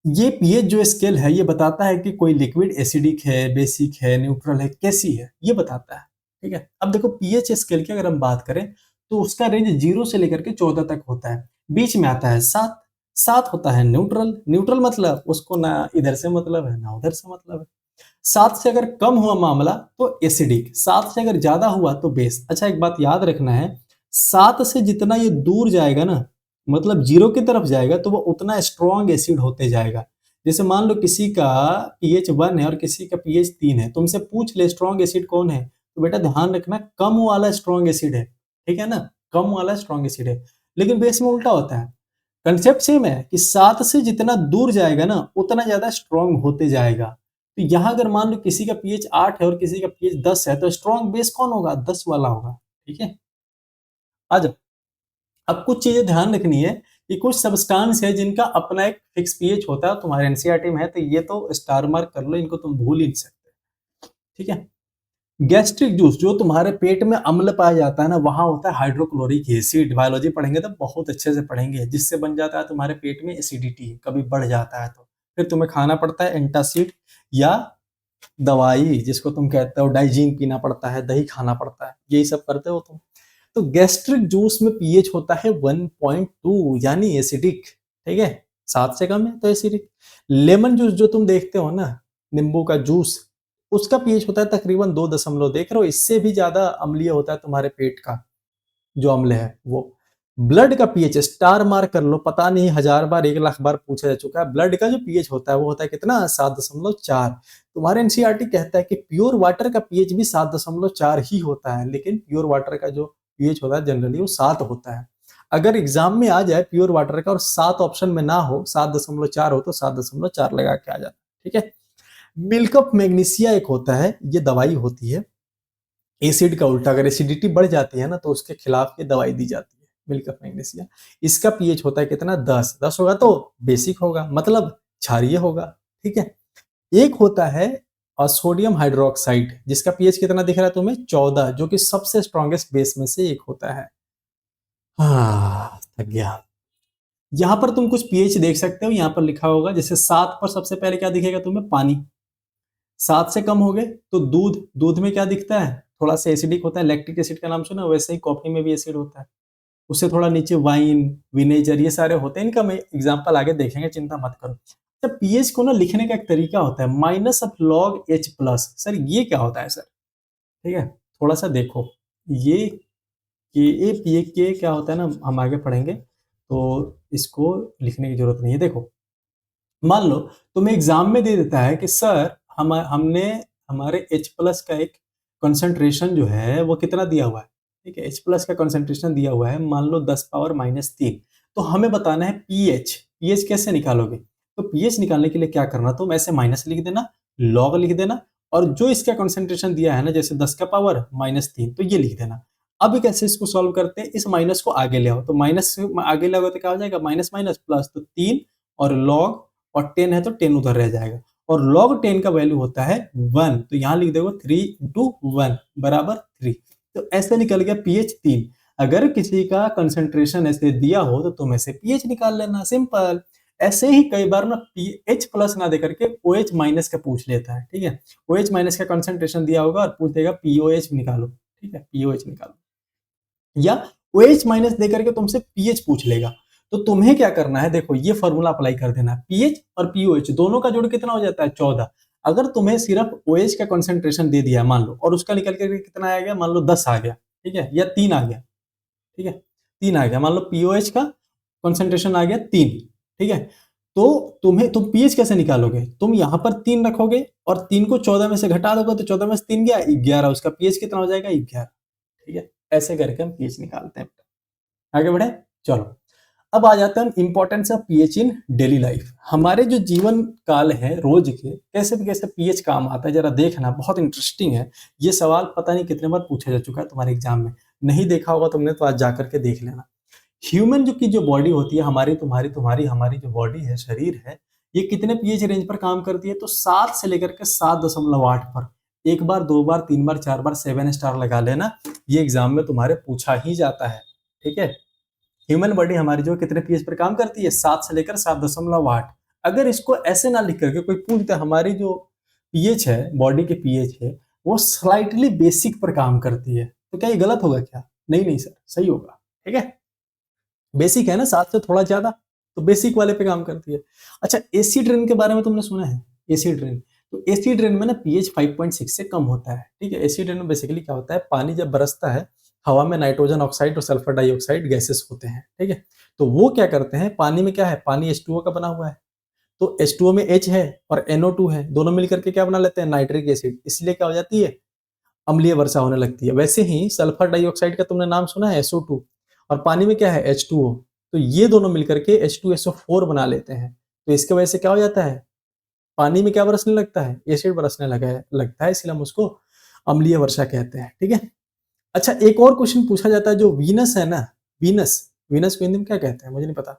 ये पीएच जो स्केल है, ये बताता है कि कोई लिक्विड एसिडिक है, बेसिक है, न्यूट्रल है, कैसी है, ये बताता है, ठीक है। अब देखो पीएच स्केल की अगर हम बात करें, तो उसका रेंज 0 से लेकर के 14 तक होता है। बीच में आता है 7, 7 होता है न्यूट्रल, न्यूट्रल मतलब उसको ना इधर से मतलब है ना उधर से मतलब है। 7 से अगर कम हुआ मामला तो एसिडिक, 7 से अगर ज्यादा हुआ तो बेस। अच्छा, एक बात याद रखना है, 7 से जितना ये दूर जाएगा ना, मतलब 0 की तरफ जाएगा, तो वो उतना स्ट्रॉन्ग एसिड होते जाएगा। जैसे मान लो किसी का पीएच 1 है और किसी का पीएच 3 है, तुमसे पूछ ले स्ट्रॉन्ग एसिड कौन है, तो बेटा ध्यान रखना कम वाला स्ट्रॉन्ग एसिड है, ठीक है ना, कम वाला स्ट्रॉन्ग एसिड है। लेकिन बेस में उल्टा होता है, कंसेप्ट सेम है कि 7 से जितना दूर जाएगा ना, उतना ज्यादा स्ट्रॉन्ग होते जाएगा। तो यहाँ अगर मान लो किसी का पीएच 8 है और किसी का पीएच 10 है, तो स्ट्रॉन्ग बेस कौन होगा, 10 वाला होगा, ठीक है। आ जाओ, अब कुछ चीजें ध्यान रखनी है कि कुछ सब्सटेंस है जिनका अपना एक फिक्स पीएच होता है, तुम्हारे एनसीईआरटी में है, तो ये तो स्टार मार्क कर लो, इनको तुम भूल ही नहीं सकते, ठीक है। गैस्ट्रिक जूस, जो तुम्हारे पेट में अम्ल पाया जाता है ना, वहां होता है हाइड्रोक्लोरिक एसिड। बायोलॉजी पढ़ेंगे तो बहुत अच्छे से पढ़ेंगे, जिससे बन जाता है तुम्हारे पेट में एसिडिटी, कभी बढ़ जाता है तो फिर तुम्हें खाना पड़ता है एंटासिड या दवाई जिसको तुम कहते हो, डाइजीन पीना पड़ता है, दही खाना पड़ता है, यही सब करते हो तुम। तो गैस्ट्रिक जूस में पीएच होता है 1.2 यानी एसिडिक, ठीक है, 7 से कम है तो एसिडिक। लेमन जूस जो तुम देखते हो ना, नींबू का जूस, उसका पीएच होता है तकरीबन 2 देख रहे हो, इससे भी ज्यादा अम्लीय होता है तुम्हारे पेट का जो अम्ल है वो। ब्लड का पीएच स्टार मार्क कर लो, पता नहीं 1000 बार 1 लाख बार पूछा जा चुका है, ब्लड का जो पीएच होता है वो होता है कितना, 7.4। तुम्हारे एनसीईआरटी कहता है कि प्योर वाटर का पीएच भी 7.4 ही होता है, लेकिन प्योर वाटर का जो पीएच होता है जनरली वो 7 होता है। अगर एग्जाम में आ जाए प्योर वाटर का और 7 ऑप्शन में ना हो, 7.4 हो तो 7.4 लगा के आ जाता है, ठीक है। मिल्क ऑफ मैग्नीशिया एक होता है, ये दवाई होती है एसिड का उल्टा, अगर एसिडिटी बढ़ जाती है ना तो उसके खिलाफ ये दवाई दी जाती है, मिल्क ऑफ मैग्नीशिया। इसका पीएच होता है कितना, 10 होगा तो बेसिक होगा, मतलब क्षारीय होगा, ठीक है। एक होता है सोडियम हाइड्रोक्साइड, जिसका पीएच कितना दिख रहा है तुम्हें, 14, जो कि सबसे स्ट्रॉन्गेस्ट बेस में से एक होता है। हाँ, थक गया। यहाँ पर तुम कुछ पीएच देख सकते हो, यहाँ पर लिखा होगा, जैसे 7 पर सबसे पहले क्या दिखेगा तुम्हें, पानी। 7 से कम हो गए तो दूध, दूध में क्या दिखता है, थोड़ा सा एसिडिक होता है, लैक्टिक एसिड का नाम सुना, वैसे ही कॉफी में भी एसिड होता है। उससे थोड़ा नीचे वाइन, विनेगर, ये सारे होते हैं, इनका मैं एग्जांपल आगे देखेंगे, चिंता मत करो। तो पीएच को ना लिखने का एक तरीका होता है, minus of log H plus. Sir ये क्या होता है सर, ठीक है, थोड़ा सा देखो, ये के ए पी ए के क्या होता है ना, हम आगे पढ़ेंगे, तो इसको लिखने की जरूरत नहीं है। देखो, मान लो तुम्हें एग्जाम में दे देता है कि सर हमने हमारे H प्लस का एक कंसंट्रेशन जो है वो कितना दिया हुआ है, ठीक है, H प्लस का कंसंट्रेशन दिया हुआ है, मान लो 10⁻³ तो हमें बताना है पीएच। पीएच कैसे निकालोगे, तो पीएच निकालने के लिए क्या करना, तुम ऐसे माइनस लिख देना, लॉग लिख देना, और जो इसका कंसंट्रेशन दिया है ना, जैसे 10⁻³ तो ये लिख देना। अब कैसे इसको सॉल्व करते हैं, इस माइनस को आगे ले आओ, तो माइनस आगे ले आओ तो क्या हो जाएगा, माइनस माइनस प्लस, तो 3 और लॉग, और 10 है तो 10 उधर रह जाएगा, और log 10 का वैल्यू होता है 1, तो यहां लिख दोगे 3 × 1 बराबर 3। तो ऐसे निकल गया पीएच 3। अगर किसी का कंसंट्रेशन ऐसे दिया हो तो तुम ऐसे पीएच निकाल लेना, सिंपल। ऐसे ही कई बार ना पीएच प्लस ना देकर के ओएच माइनस का पूछ लेता है, ठीक है, ओएच माइनस का कंसंट्रेशन दिया होगा और पूछ देगा पीओएच निकालो, ठीक है, पीओएच निकालो, या OH माइनस देकर के तुमसे पीएच पूछ लेगा। तो तुम्हें क्या करना है, देखो ये फॉर्मूला अप्लाई कर देना, पीएच और पीओएच दोनों का जोड़ कितना हो जाता है, 14। अगर तुम्हें सिर्फ OH का कंसंट्रेशन दे दिया मान लो, और उसका निकल के कितना आ गया, मान लो 10 आ गया, ठीक है, या 3 आ गया, ठीक है, 3 आ गया, मान लो पीओएच का कंसंट्रेशन आ गया 3, ठीक है, तो तुम पीएच कैसे निकालोगे, तुम यहाँ पर 3 रखोगे और 3 को 14 में से घटा दोगे, तो 14 में से 3 गया 11, उसका पीएच कितना हो जाएगा, 11, ठीक है। ऐसे करके हम पीएच निकालते हैं। आगे बढ़े, चलो। अब आ जाते हैं importance of pH in daily life. हमारे जो जीवन काल है रोज के, कैसे भी कैसे पीएच काम आता है, जरा देखना, बहुत इंटरेस्टिंग है। ये सवाल पता नहीं कितने बार पूछा जा चुका है तुम्हारे एग्जाम में, नहीं देखा होगा तुमने तो आज जाकर के देख लेना। ह्यूमन जो बॉडी होती है, हमारी तुम्हारी तुम्हारी हमारी जो बॉडी है, शरीर है, ये कितने पीएच रेंज पर काम करती है, तो 7 से लेकर के 7.8 पर। एक बार, 2 बार, 3 बार, 4 बार 7 स्टार लगा लेना, ये एग्जाम में तुम्हारे पूछा ही जाता है, ठीक है। ह्यूमन बॉडी हमारी जो कितने पीएच पर काम करती है, 7 से लेकर 7.8। अगर इसको ऐसे ना लिख करके कोई पूछता, हमारी जो पीएच है, बॉडी के पीएच है, वो स्लाइटली बेसिक पर काम करती है, तो क्या ये गलत होगा क्या, नहीं नहीं सर, सही होगा, ठीक है। बेसिक है ना, 7 से थोड़ा ज्यादा, तो बेसिक वाले पे काम करती है। अच्छा, एसिड रेन के बारे में तुमने सुना है, एसिड रेन, तो एसिड रेन में ना पीएच 5.6 से कम होता है, ठीक है। एसिड रेन में बेसिकली क्या होता है, पानी जब बरसता है, हवा में नाइट्रोजन ऑक्साइड और सल्फर डाइऑक्साइड गैसेस होते हैं, ठीक है। तो वो क्या करते हैं, पानी में क्या है, पानी H2O का बना हुआ है, तो H2O में H है और NO2 है, दोनों मिलकर के क्या बना लेते हैं, नाइट्रिक एसिड, इसलिए क्या हो जाती है, अम्लीय वर्षा होने लगती है। वैसे ही सल्फर डाइऑक्साइड का तुमने नाम सुना है, SO2, और पानी में क्या है, H2O, तो ये दोनों मिलकर के H2SO4 बना लेते हैं, तो इसके वजह से क्या हो जाता है, पानी में क्या बरसने लगता है, एसिड बरसने लगता है, इसलिए हम उसको अम्लीय वर्षा कहते हैं, ठीक है। अच्छा, एक और क्वेश्चन पूछा जाता है, जो वीनस है ना, वीनस, वीनस को हिंदी में क्या कहते हैं मुझे नहीं पता।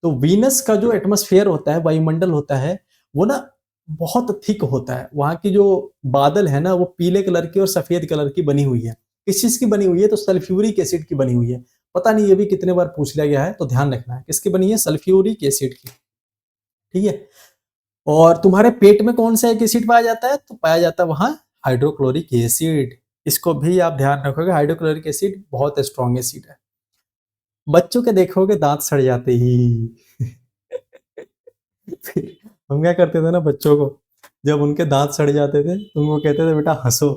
तो वीनस का जो एटमॉस्फेयर होता है, वायुमंडल होता है, वो ना बहुत थिक होता है, वहां की जो बादल है ना, वो पीले कलर की और सफेद कलर की बनी हुई है। किस चीज की बनी हुई है, तो सल्फ्यूरिक एसिड की बनी हुई है। पता नहीं, ये भी कितने बार पूछ लिया गया है, तो ध्यान रखना है, किसकी बनी है, सल्फ्यूरिक एसिड की, ठीक है। और तुम्हारे पेट में कौन सा एक एसिड पाया जाता है? तो पाया जाता है वहां हाइड्रोक्लोरिक एसिड। इसको भी आप ध्यान रखोगे, हाइड्रोक्लोरिक एसिड बहुत स्ट्रॉन्ग एसिड है। बच्चों के देखोगे दांत सड़ जाते ही। हम क्या करते थे ना बच्चों को, जब उनके दांत सड़ जाते थे तो उनको कहते थे बेटा हंसो,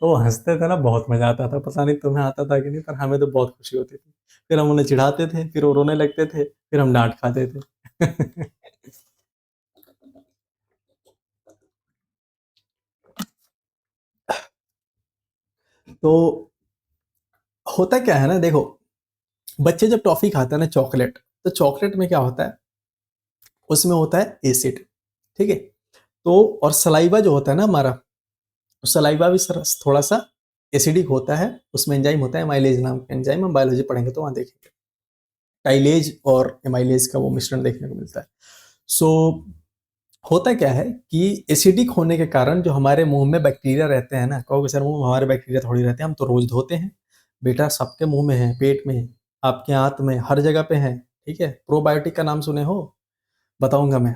तो वो हंसते थे ना, बहुत मजा आता था। पता नहीं तुम्हें आता था कि नहीं, पर हमें तो बहुत खुशी होती थी। फिर हम उन्हें चिढ़ाते थे, फिर वो रोने लगते थे, फिर हम डांट खाते थे। तो होता क्या है ना, देखो, बच्चे जब टॉफी खाते हैं ना, चॉकलेट, तो चॉकलेट में क्या होता है, उसमें होता है एसिड। ठीक है। तो और सलाइवा जो होता है ना हमारा, सलाइवा भी थोड़ा सा एसिडिक होता है। उसमें एंजाइम होता है एमाइलेज नाम का एंजाइम, हम बायोलॉजी पढ़ेंगे तो वहां देखेंगे। टाइलेज और एमाइलेज का वो मिश्रण देखने को मिलता है। सो होता क्या है कि एसिडिक होने के कारण जो हमारे मुंह में बैक्टीरिया रहते हैं ना, कहोगे सर मुंह में हमारे बैक्टीरिया थोड़ी रहते हैं, हम तो रोज धोते हैं। बेटा सबके मुंह में है, पेट में है, आपके हाथ में, हर जगह पे है। ठीक है। प्रोबायोटिक का नाम सुने हो? बताऊंगा मैं,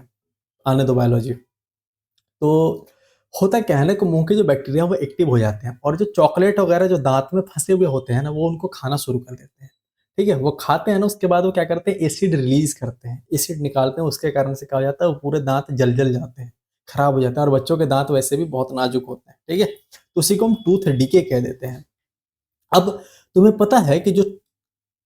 आने दो बायोलॉजी। तो होता क्या है ना कि मुंह के जो बैक्टीरिया वो एक्टिव हो जाते हैं, और जो चॉकलेट वगैरह जो दांत में फंसे हुए होते हैं ना, वो उनको खाना शुरू कर देते हैं। ठीक है। वो खाते हैं ना, उसके बाद वो क्या करते हैं, एसिड रिलीज करते हैं, एसिड निकालते हैं। उसके कारण से क्या हो जाता है, वो पूरे दांत जल जल जाते हैं, खराब हो जाते हैं। और बच्चों के दांत वैसे भी बहुत नाजुक होते हैं। ठीक है। तो उसी को हम टूथ डीके कह देते हैं। अब तुम्हें पता है कि जो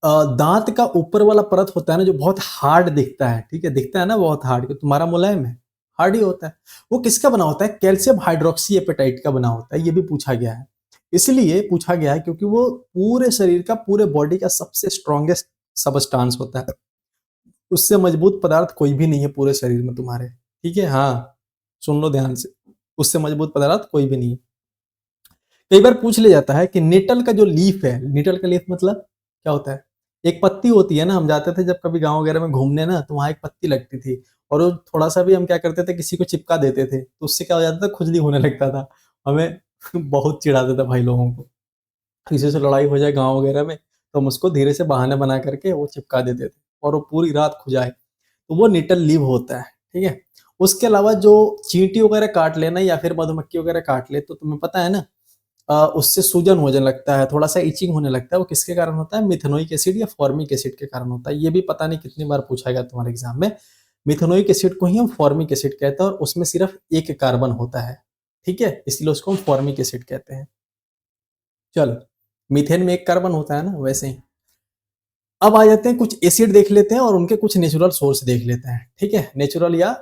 दांत का ऊपर वाला परत होता है ना, जो बहुत हार्ड दिखता है, ठीक है, दिखता है ना बहुत हार्ड, कि तुम्हारा मुलायम है, हार्ड ही होता है। वो किसका बना होता है? कैल्शियम हाइड्रोक्सी एपेटाइट का बना होता है। ये भी पूछा गया है। इसलिए पूछा गया है क्योंकि वो पूरे शरीर का, पूरे बॉडी का सबसे स्ट्रॉन्गेस्ट सबस्टांस होता है। उससे मजबूत पदार्थ कोई भी नहीं है पूरे शरीर में तुम्हारे। ठीक है। हाँ, सुन लो ध्यान से, उससे मजबूत पदार्थ कोई भी नहीं है। कई बार पूछ लिया जाता है कि नेटल का जो लीफ है, नेटल का लीफ मतलब क्या होता है? एक पत्ती होती है ना, हम जाते थे जब कभी गांव वगैरह में घूमने ना, तो वहां एक पत्ती लगती थी। और वो थोड़ा सा भी हम क्या करते थे, किसी को चिपका देते थे, तो उससे क्या हो जाता था, खुजली होने लगता था। हमें बहुत चिढ़ाते थे भाई लोगों को। किसी से लड़ाई हो जाए गांव वगैरह में, तो हम उसको धीरे से बहाने बना करके वो चिपका देते थे, और वो पूरी रात खुजाए। तो वो निटल लीव होता है। ठीक है। उसके अलावा जो चींटी वगैरह काट लेना, या फिर मधुमक्खी वगैरह काट ले, तो तुम्हें पता है ना, उससे सूजन होने लगता है, थोड़ा सा इचिंग होने लगता है। वो किसके कारण होता है? मिथेनोइक एसिड या फॉर्मिक एसिड के कारण होता है। ये भी पता नहीं कितनी बार पूछा गया तुम्हारे एग्जाम में। मिथेनोइक एसिड को ही हम फॉर्मिक एसिड कहते हैं, और उसमें सिर्फ एक कार्बन होता है। ठीक है, इसलिए उसको हम फॉर्मिक एसिड कहते हैं। चलो, मीथेन में एक कार्बन होता है ना, वैसे ही। अब आ जाते हैं, कुछ एसिड देख लेते हैं और उनके कुछ नेचुरल सोर्स देख लेते हैं। ठीक है, नेचुरल या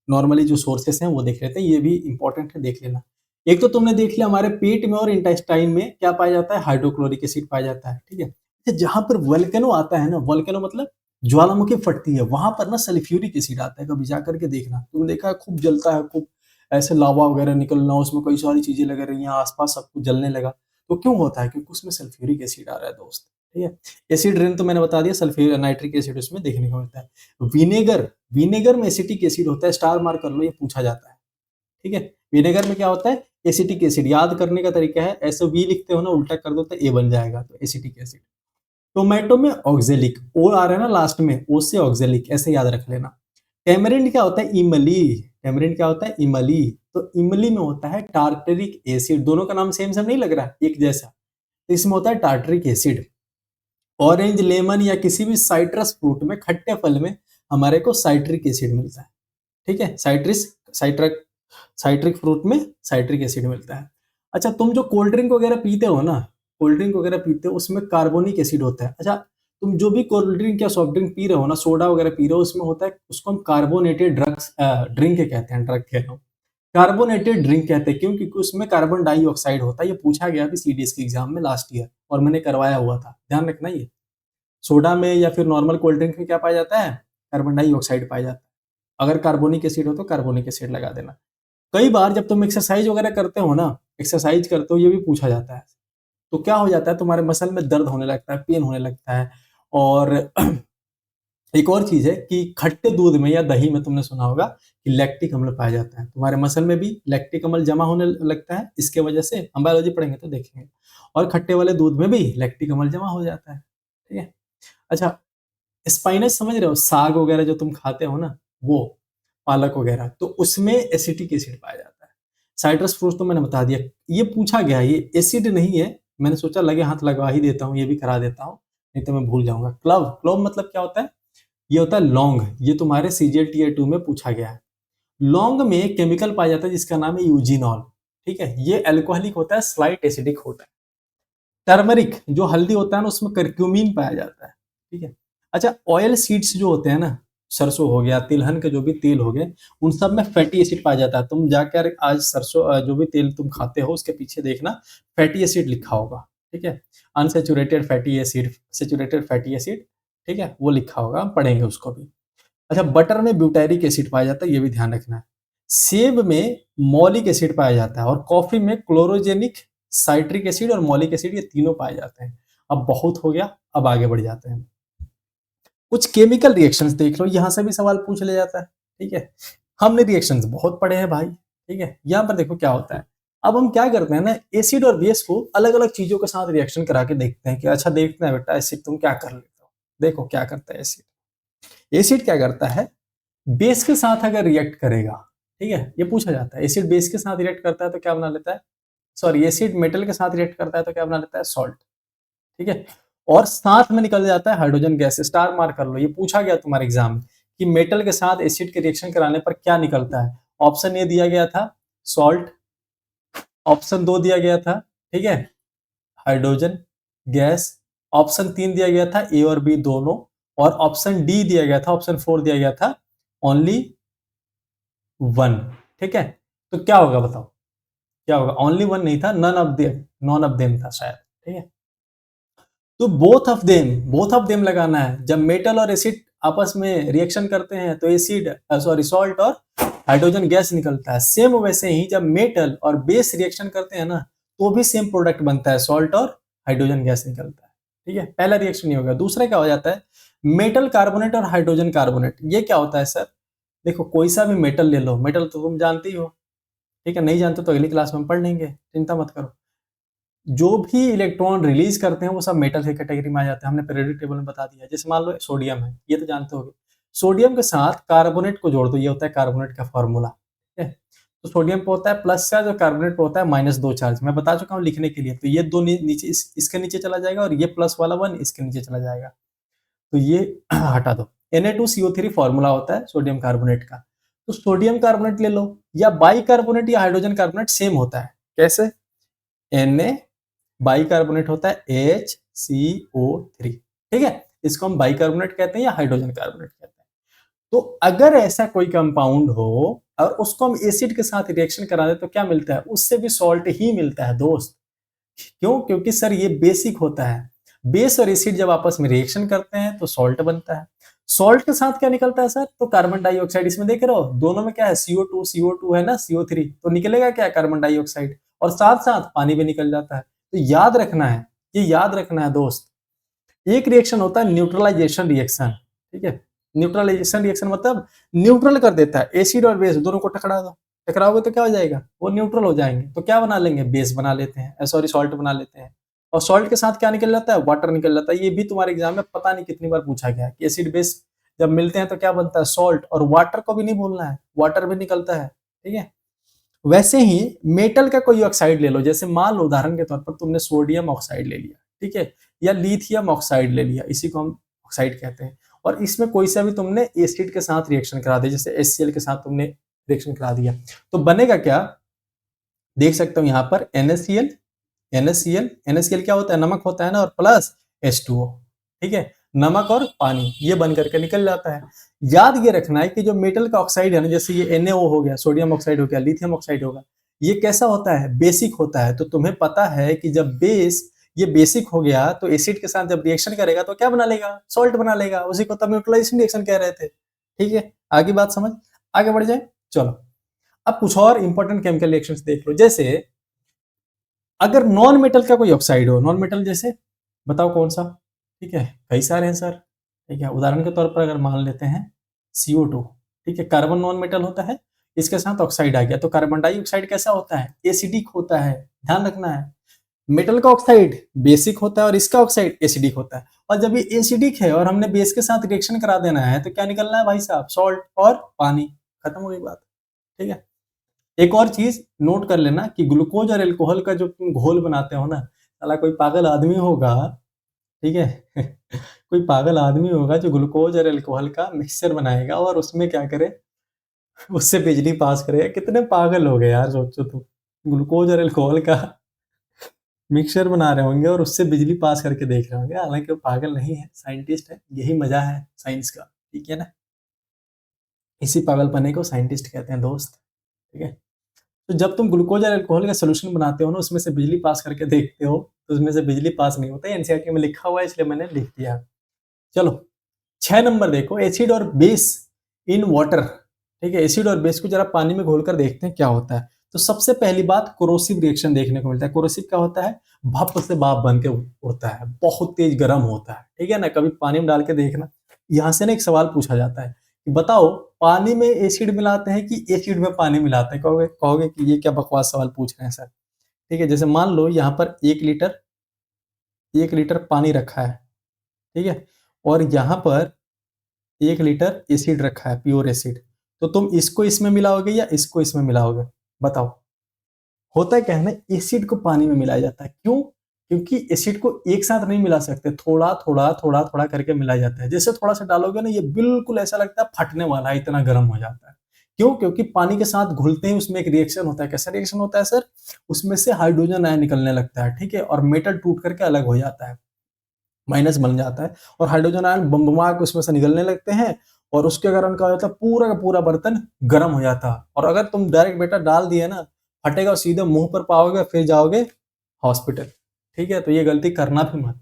नॉर्मली जो सोर्सेस हैं वो देख लेते हैं, ये भी इंपॉर्टेंट है, देख लेना। एक तो तुमने देख लिया, हमारे पेट में और इंटेस्टाइन में क्या पाया जाता है? हाइड्रोक्लोरिक एसिड पाया जाता है। ठीक है। अच्छा, जहां पर वल्केनो आता है ना, वल्केनो मतलब ज्वालामुखी फटती है, वहां पर ना सल्फ्यूरिक एसिड आता है। कभी जा करके देखना, तुमने देखा है, खूब जलता है, खूब ऐसे लावा वगैरह निकलना, उसमें कई सारी चीजें लग रही हैं, आसपास सब कुछ जलने लगा। तो क्यों होता है? क्योंकि उसमें सल्फ्यूरिक एसिड आ रहा है दोस्त। ठीक है। एसिड रेन तो मैंने बता दिया, सल्फ्यूर नाइट्रिक एसिड उसमें देखने को मिलता है। विनेगर, विनेगर में एसिटिक एसिड होता है, स्टार मार्क कर लो, ये पूछा जाता है। ठीक है। विनेगर में क्या होता है? Acetic acid. याद करने का तरीका है, ऐसे वी लिखते हो ना, उल्टा कर दो तो ए बन जाएगा, तो एसिटिक एसिड। टोमेटो में ऑक्जेलिक, ओ आ रहा है ना लास्ट में, ओ से ऑक्जेलिक, ऐसे याद रख लेना। टेमरिंड क्या होता है? इमली। टेमरिंड क्या होता है? इमली। तो इमली में होता है टार्टरिक एसिड। दोनों का नाम सेम सेम नहीं लग रहा है, एक जैसा? तो इसमें होता है टार्टरिक एसिड। ऑरेंज, लेमन या किसी भी साइट्रस फ्रूट में, खट्टे फल में, हमारे को साइट्रिक एसिड मिलता है। ठीक है। साइट्रिक साइट्रिक फ्रूट में साइट्रिक एसिड मिलता है। अच्छा, तुम जो कोल्ड ड्रिंक वगैरह पीते हो ना, कोल्ड ड्रिंक वगैरह पीते हो, उसमें कार्बोनिक एसिड होता है। अच्छा, तुम जो भी कोल्ड ड्रिंक या सॉफ्ट ड्रिंक पी रहे हो ना, सोडा वगैरह पी रहे हो, उसमें होता है, उसको हम कार्बोनेटेड ड्रग्स ड्रिंक कहते हैं, ड्रग कह रहा हूँ, कार्बोनेटेड ड्रिंक कहते हैं। क्यों? क्योंकि उसमें कार्बन डाइऑक्साइड होता है। ये पूछा गया अभी सीडीएस के एग्जाम में लास्ट ईयर, और मैंने करवाया हुआ था, ध्यान रखना। ये सोडा में या फिर नॉर्मल कोल्ड ड्रिंक में क्या पाया जाता है? कार्बन डाइऑक्साइड पाया जाता है। अगर कार्बोनिक एसिड हो तो कार्बोनिक एसिड लगा देना। कई बार जब तुम एक्सरसाइज वगैरह करते हो ना, एक्सरसाइज करते हो, ये भी पूछा जाता है। तो क्या हो जाता है, तुम्हारे मसल में दर्द होने लगता है, पेन होने लगता है। और एक और चीज है कि खट्टे दूध में या दही में तुमने सुना होगा कि लैक्टिक अम्ल पाया जाता है। तुम्हारे मसल में भी लैक्टिक अम्ल जमा होने लगता है, इसके वजह से हम बायोलॉजी पढ़ेंगे तो देखेंगे। और खट्टे वाले दूध में भी लैक्टिक अम्ल जमा हो जाता है। ठीक है। अच्छा, स्पाइनस समझ रहे हो? साग वगैरह जो तुम खाते हो ना, वो पालक वगैरह, तो उसमें एसिटिक एसिड पाया जाता है। साइट्रस फ्रूट्स तो मैंने बता दिया। ये पूछा गया है, ये एसिड नहीं है, मैंने सोचा लगे हाथ लगवा ही देता हूँ, ये भी करा देता हूँ, नहीं तो मैं भूल जाऊंगा। क्लव, क्लोव मतलब क्या होता है? ये होता है लौंग। ये तुम्हारे सीजीएल टीयर 2 में पूछा गया है। लौंग में एक केमिकल पाया जाता है जिसका नाम है यूजिनॉल। ठीक है, ये अल्कोहलिक होता है, स्लाइट एसिडिक होता है। टर्मरिक जो हल्दी होता है ना, उसमें करक्यूमिन पाया जाता है। ठीक है। अच्छा, ऑयल सीड्स जो होते हैं ना, सरसों हो गया, तिलहन के जो भी तेल हो गए, उन सब में फैटी एसिड पाया जाता है। तुम जाकर आज सरसों जो भी तेल तुम खाते हो उसके पीछे देखना फैटी एसिड लिखा होगा। ठीक है, unsaturated fatty acid, saturated fatty acid, ठीक है, वो लिखा होगा, हम पढ़ेंगे उसको भी। अच्छा, बटर में ब्यूटेरिक एसिड पाया जाता है, ये भी ध्यान रखना है। सेब में मॉलिक एसिड पाया जाता है, और कॉफी में क्लोरोजेनिक, साइट्रिक एसिड और मॉलिक एसिड, ये तीनों पाए जाते हैं। अब बहुत हो गया, अब आगे बढ़ जाते हैं। कुछ केमिकल रिएक्शंस देख लो, यहां से भी सवाल पूछ लिया जाता है। ठीक है, हमने रिएक्शंस बहुत पढ़े हैं भाई। ठीक है, यहाँ पर देखो क्या होता है। अब हम क्या करते हैं ना, एसिड और बेस को अलग अलग चीजों के साथ रिएक्शन करा के देखते हैं कि अच्छा देखते हैं बेटा एसिड तुम क्या कर लेते हो। देखो क्या करता है एसिड। एसिड क्या करता है, बेस के साथ अगर रिएक्ट करेगा, ठीक है, ये पूछा जाता है, एसिड बेस के साथ रिएक्ट करता है तो क्या बना लेता है, सॉरी एसिड मेटल के साथ रिएक्ट करता है तो क्या बना लेता है, सॉल्ट। ठीक है, और साथ में निकल जाता है हाइड्रोजन गैस। स्टार मार्क कर लो, ये पूछा गया तुम्हारे एग्जाम में कि मेटल के साथ एसिड के रिएक्शन कराने पर क्या निकलता है। ऑप्शन ए दिया गया था सॉल्ट, ऑप्शन 2 दिया गया था, ठीक है, हाइड्रोजन गैस, ऑप्शन 3 दिया गया था ए और बी दोनों, और ऑप्शन डी दिया गया था, ऑप्शन 4 दिया गया था ओनली 1। ठीक है, तो क्या होगा बताओ, क्या होगा, ओनली 1 नहीं था, none of them, none of them था शायद। ठीक है, तो बोथ ऑफ देम लगाना है। जब मेटल और एसिड आपस में रिएक्शन करते हैं तो एसिड सॉरी सॉल्ट और हाइड्रोजन गैस निकलता है। सेम वैसे ही जब मेटल और बेस रिएक्शन करते हैं ना, तो भी सेम प्रोडक्ट बनता है, सॉल्ट और हाइड्रोजन गैस निकलता है। ठीक है, पहला रिएक्शन नहीं होगा। दूसरा क्या हो जाता है, मेटल कार्बोनेट और हाइड्रोजन कार्बोनेट। ये क्या होता है सर, देखो कोई सा भी मेटल ले लो, मेटल तो तुम जानते ही हो। ठीक है, नहीं जानते तो अगली क्लास में हम पढ़ लेंगे, चिंता मत करो। जो भी इलेक्ट्रॉन रिलीज करते हैं वो सब मेटल की कैटेगरी में आ जाते हैं, हमने पीरियोडिक टेबल में बता दिया। जैसे मान लो सोडियम है, ये तो जानते होगे, सोडियम के साथ कार्बोनेट को जोड़ दो, ये होता है कार्बोनेट का फॉर्मूला। ठीक है, तो सोडियम पे होता है प्लस चार्ज और कार्बोनेट पे होता है -2 चार्ज। मैं बता चुका हूँ लिखने के लिए, तो ये दो नीचे इसके नीचे चला जाएगा, और ये प्लस वाला 1 इसके नीचे चला जाएगा, तो ये हटा दो। Na2CO3 फॉर्मूला होता है सोडियम कार्बोनेट का। तो सोडियम कार्बोनेट ले लो, या बाई कार्बोनेट या हाइड्रोजन कार्बोनेट सेम होता है। कैसे, Na बाइकार्बोनेट होता है HCO3। ठीक है, इसको हम बाइकार्बोनेट कहते हैं या हाइड्रोजन कार्बोनेट कहते हैं। तो अगर ऐसा कोई कंपाउंड हो और उसको हम एसिड के साथ रिएक्शन करा दे तो क्या मिलता है, उससे भी सॉल्ट ही मिलता है दोस्त। क्यों, क्योंकि सर ये बेसिक होता है। बेस और एसिड जब आपस में रिएक्शन करते हैं तो सॉल्ट बनता है। सॉल्ट के साथ क्या निकलता है सर, तो कार्बन डाइऑक्साइड। इसमें देख रहे हो दोनों में क्या है, CO2 है ना, CO3, तो निकलेगा क्या, कार्बन डाइऑक्साइड, और साथ साथ पानी भी निकल जाता है। तो याद रखना है, ये याद रखना है दोस्त। एक रिएक्शन होता है न्यूट्रलाइजेशन रिएक्शन। ठीक है, न्यूट्रलाइजेशन रिएक्शन मतलब न्यूट्रल कर देता है, एसिड और बेस दोनों को टकरा दो, टकराओगे तो क्या हो जाएगा, वो न्यूट्रल हो जाएंगे, तो क्या बना लेंगे, बेस बना लेते हैं, सॉरी सॉल्ट बना लेते हैं। और सॉल्ट के साथ क्या निकल जाता है, वाटर निकल जाता है। ये भी तुम्हारे एग्जाम में पता नहीं कितनी बार पूछा गया है कि एसिड बेस जब मिलते हैं तो क्या बनता है, सॉल्ट। और वाटर को भी नहीं भूलना है, वाटर भी निकलता है। ठीक है, वैसे ही मेटल का कोई ऑक्साइड ले लो, जैसे मान लो उदाहरण के तौर पर तुमने सोडियम ऑक्साइड ले लिया, ठीक है, या लिथियम ऑक्साइड ले लिया, इसी को हम ऑक्साइड कहते हैं, और इसमें कोई सा भी तुमने एसिड के साथ रिएक्शन करा दिया, जैसे HCl के साथ तुमने रिएक्शन करा दिया, तो बनेगा क्या, देख सकते हो यहाँ पर NaCl, NaCl क्या होता है, नमक होता है ना, और प्लस H2O। ठीक है, नमक और पानी ये बन करके निकल जाता है। याद ये रखना है कि जो मेटल का ऑक्साइड है ना, जैसे ये NaO हो गया, सोडियम ऑक्साइड हो गया, लिथियम ऑक्साइड होगा, ये कैसा होता है, बेसिक होता है। तो तुम्हें पता है कि जब बेस ये बेसिक हो गया तो एसिड के साथ जब रिएक्शन करेगा तो क्या बना लेगा, सॉल्ट बना लेगा, उसी को तब न्यूट्रलाइजेशन रिएक्शन कह रहे थे। ठीक है, आगे बात समझ, आगे बढ़ जाए। चलो अब कुछ और इंपॉर्टेंट केमिकल रिएक्शंस देख लो। जैसे अगर नॉन मेटल का कोई ऑक्साइड हो, नॉन मेटल जैसे बताओ कौन सा, ठीक है, कई सारे हैं सर। ठीक है, उदाहरण के तौर पर अगर मान लेते हैं CO2, ठीक है, कार्बन नॉन मेटल होता है, इसके साथ ऑक्साइड आ गया, तो कार्बन डाइऑक्साइड कैसा होता है, एसिडिक होता है, ध्यान रखना है। मेटल का ऑक्साइड बेसिक होता है और इसका ऑक्साइड एसिडिक होता है, और जब ये एसिडिक है और हमने बेस के साथ रिएक्शन करा देना है तो क्या निकलना है भाई साहब, सॉल्ट और पानी, खत्म हो गई बात। ठीक है, एक और चीज नोट कर लेना कि ग्लूकोज और अल्कोहल का जो तुम घोल बनाते हो ना, साला कोई पागल आदमी होगा, ठीक है कोई पागल आदमी होगा जो ग्लूकोज और अल्कोहल का मिक्सचर बनाएगा और उसमें क्या करे, उससे बिजली पास करेगा। कितने पागल हो गए यार, सोचो तुम, ग्लूकोज और अल्कोहल का मिक्सचर बना रहे होंगे और उससे बिजली पास करके देख रहे होंगे। हालांकि वो पागल नहीं है, साइंटिस्ट है। यही मजा है साइंस का, ठीक है ना। इसी पागलपने को साइंटिस्ट कहते हैं दोस्त। ठीक है, तो जब तुम ग्लूकोज और अल्कोहल का सोल्यूशन बनाते हो ना, उसमें से बिजली पास करके देखते हो, तो उसमें से बिजली पास नहीं होता है। एनसीईआरटी में लिखा हुआ है, इसलिए मैंने लिख दिया। चलो 6 नंबर देखो, एसिड और बेस इन वाटर। ठीक है, एसिड और बेस को जरा पानी में घोलकर देखते हैं क्या होता है। तो सबसे पहली बात, कोरोसिव रिएक्शन देखने को मिलता है। कोरोसिव क्या होता है? भाप से भाप बन के उड़ता है, बहुत तेज गर्म होता है। ठीक है ना, कभी पानी में डाल के देखना। यहां से ना एक सवाल पूछा जाता है कि बताओ, पानी में एसिड मिलाते हैं कि एसिड में पानी मिलाते हैं? कहोगे कहोगे कि ये क्या बकवास सवाल पूछ रहे हैं सर। ठीक है, जैसे मान लो यहाँ पर 1 लीटर पानी रखा है, ठीक है, और यहाँ पर 1 लीटर एसिड रखा है, प्योर एसिड। तो तुम इसको इसमें मिलाओगे या इसको इसमें मिलाओगे? बताओ। होता है क्या है ना, एसिड को पानी में मिलाया जाता है। क्यों? क्योंकि एसिड को एक साथ नहीं मिला सकते, थोड़ा थोड़ा थोड़ा थोड़ा करके मिलाया जाता है। जैसे थोड़ा सा डालोगे ना, ये बिल्कुल ऐसा लगता है फटने वाला है, इतना गर्म हो जाता है। क्यों? क्योंकि पानी के साथ घुलते ही उसमें एक रिएक्शन होता है। कैसा रिएक्शन होता है सर? उसमें से हाइड्रोजन आयन निकलने लगता है, ठीक है, और मेटल टूट करके अलग हो जाता है, माइनस बन जाता है, और हाइड्रोजन आयन बम के उसमें से निकलने लगते हैं। और उसके कारण क्या होता है, पूरा का पूरा बर्तन गर्म हो जाता है। और अगर तुम डायरेक्ट बेटा डाल दिए ना, फटेगा और सीधे मुंह पर पाओगे, फिर जाओगे हॉस्पिटल। ठीक है, तो ये गलती करना भी मत।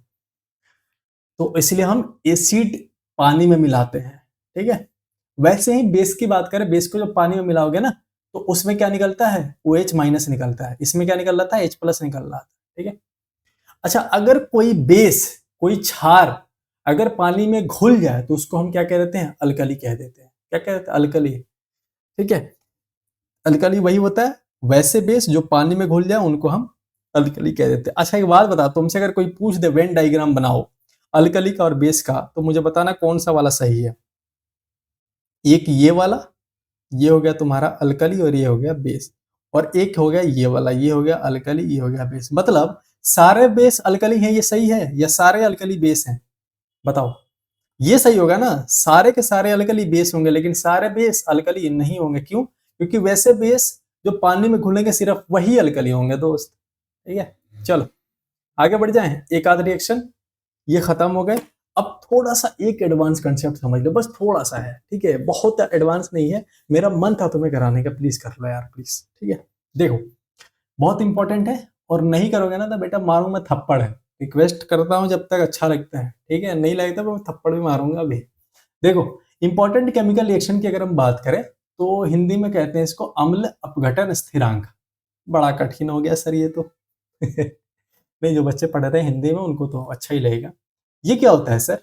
तो इसलिए हम एसिड पानी में मिलाते हैं। ठीक है, वैसे ही बेस की बात करें, बेस को जब पानी में मिलाओगे ना, तो उसमें क्या निकलता है? OH माइनस निकलता है। इसमें क्या निकल रहा था? H प्लस निकल रहा था। ठीक है, अच्छा, अगर कोई बेस, कोई क्षार अगर पानी में घुल जाए तो उसको हम क्या कह देते हैं? अल्कली कह देते हैं। क्या कहते हैं? अल्कली। ठीक है, अल्कली वही होता है, वैसे बेस जो पानी में घुल जाए उनको हम अल्कली कह देते हैं। अच्छा, एक बात बता, तुमसे अगर कोई पूछ दे वेन डायग्राम बनाओ अल्कली का और बेस का, तो मुझे बताना कौन सा वाला सही है। एक ये वाला, ये हो गया तुम्हारा अल्कली और ये हो गया बेस, और एक हो गया ये वाला, ये हो गया अल्कली, ये हो गया बेस। मतलब सारे बेस अल्कली हैं, ये सही है, या सारे अल्कली बेस हैं? बताओ। ये सही होगा ना, सारे के सारे अल्कली बेस होंगे, लेकिन सारे बेस अल्कली नहीं होंगे। क्यों? क्योंकि वैसे बेस जो पानी में घुलेंगे सिर्फ वही अल्कली होंगे दोस्त। ठीक है, चलो आगे बढ़ जाएं। एक आध रिएक्शन ये खत्म हो गए। अब थोड़ा सा एक एडवांस कंसेप्ट समझ लो, बस थोड़ा सा है, ठीक है, बहुत एडवांस नहीं है। मेरा मन था तुम्हें कराने का, प्लीज कर लो यार, प्लीज। ठीक है, देखो, बहुत इंपॉर्टेंट है, और नहीं करोगे ना तो बेटा मारूं मैं थप्पड़ है। रिक्वेस्ट करता हूं जब तक अच्छा लगता है, ठीक है, नहीं लगता तो मैं थप्पड़ भी मारूंगा अभी। देखो, इंपॉर्टेंट केमिकल रिएक्शन की अगर हम बात करें, तो हिंदी में कहते हैं इसको अम्ल अपघटन स्थिरांक। बड़ा कठिन हो गया सर ये तो नहीं, जो बच्चे पढ़ रहे हैं हिंदी में उनको तो अच्छा ही लगेगा। ये क्या होता है सर?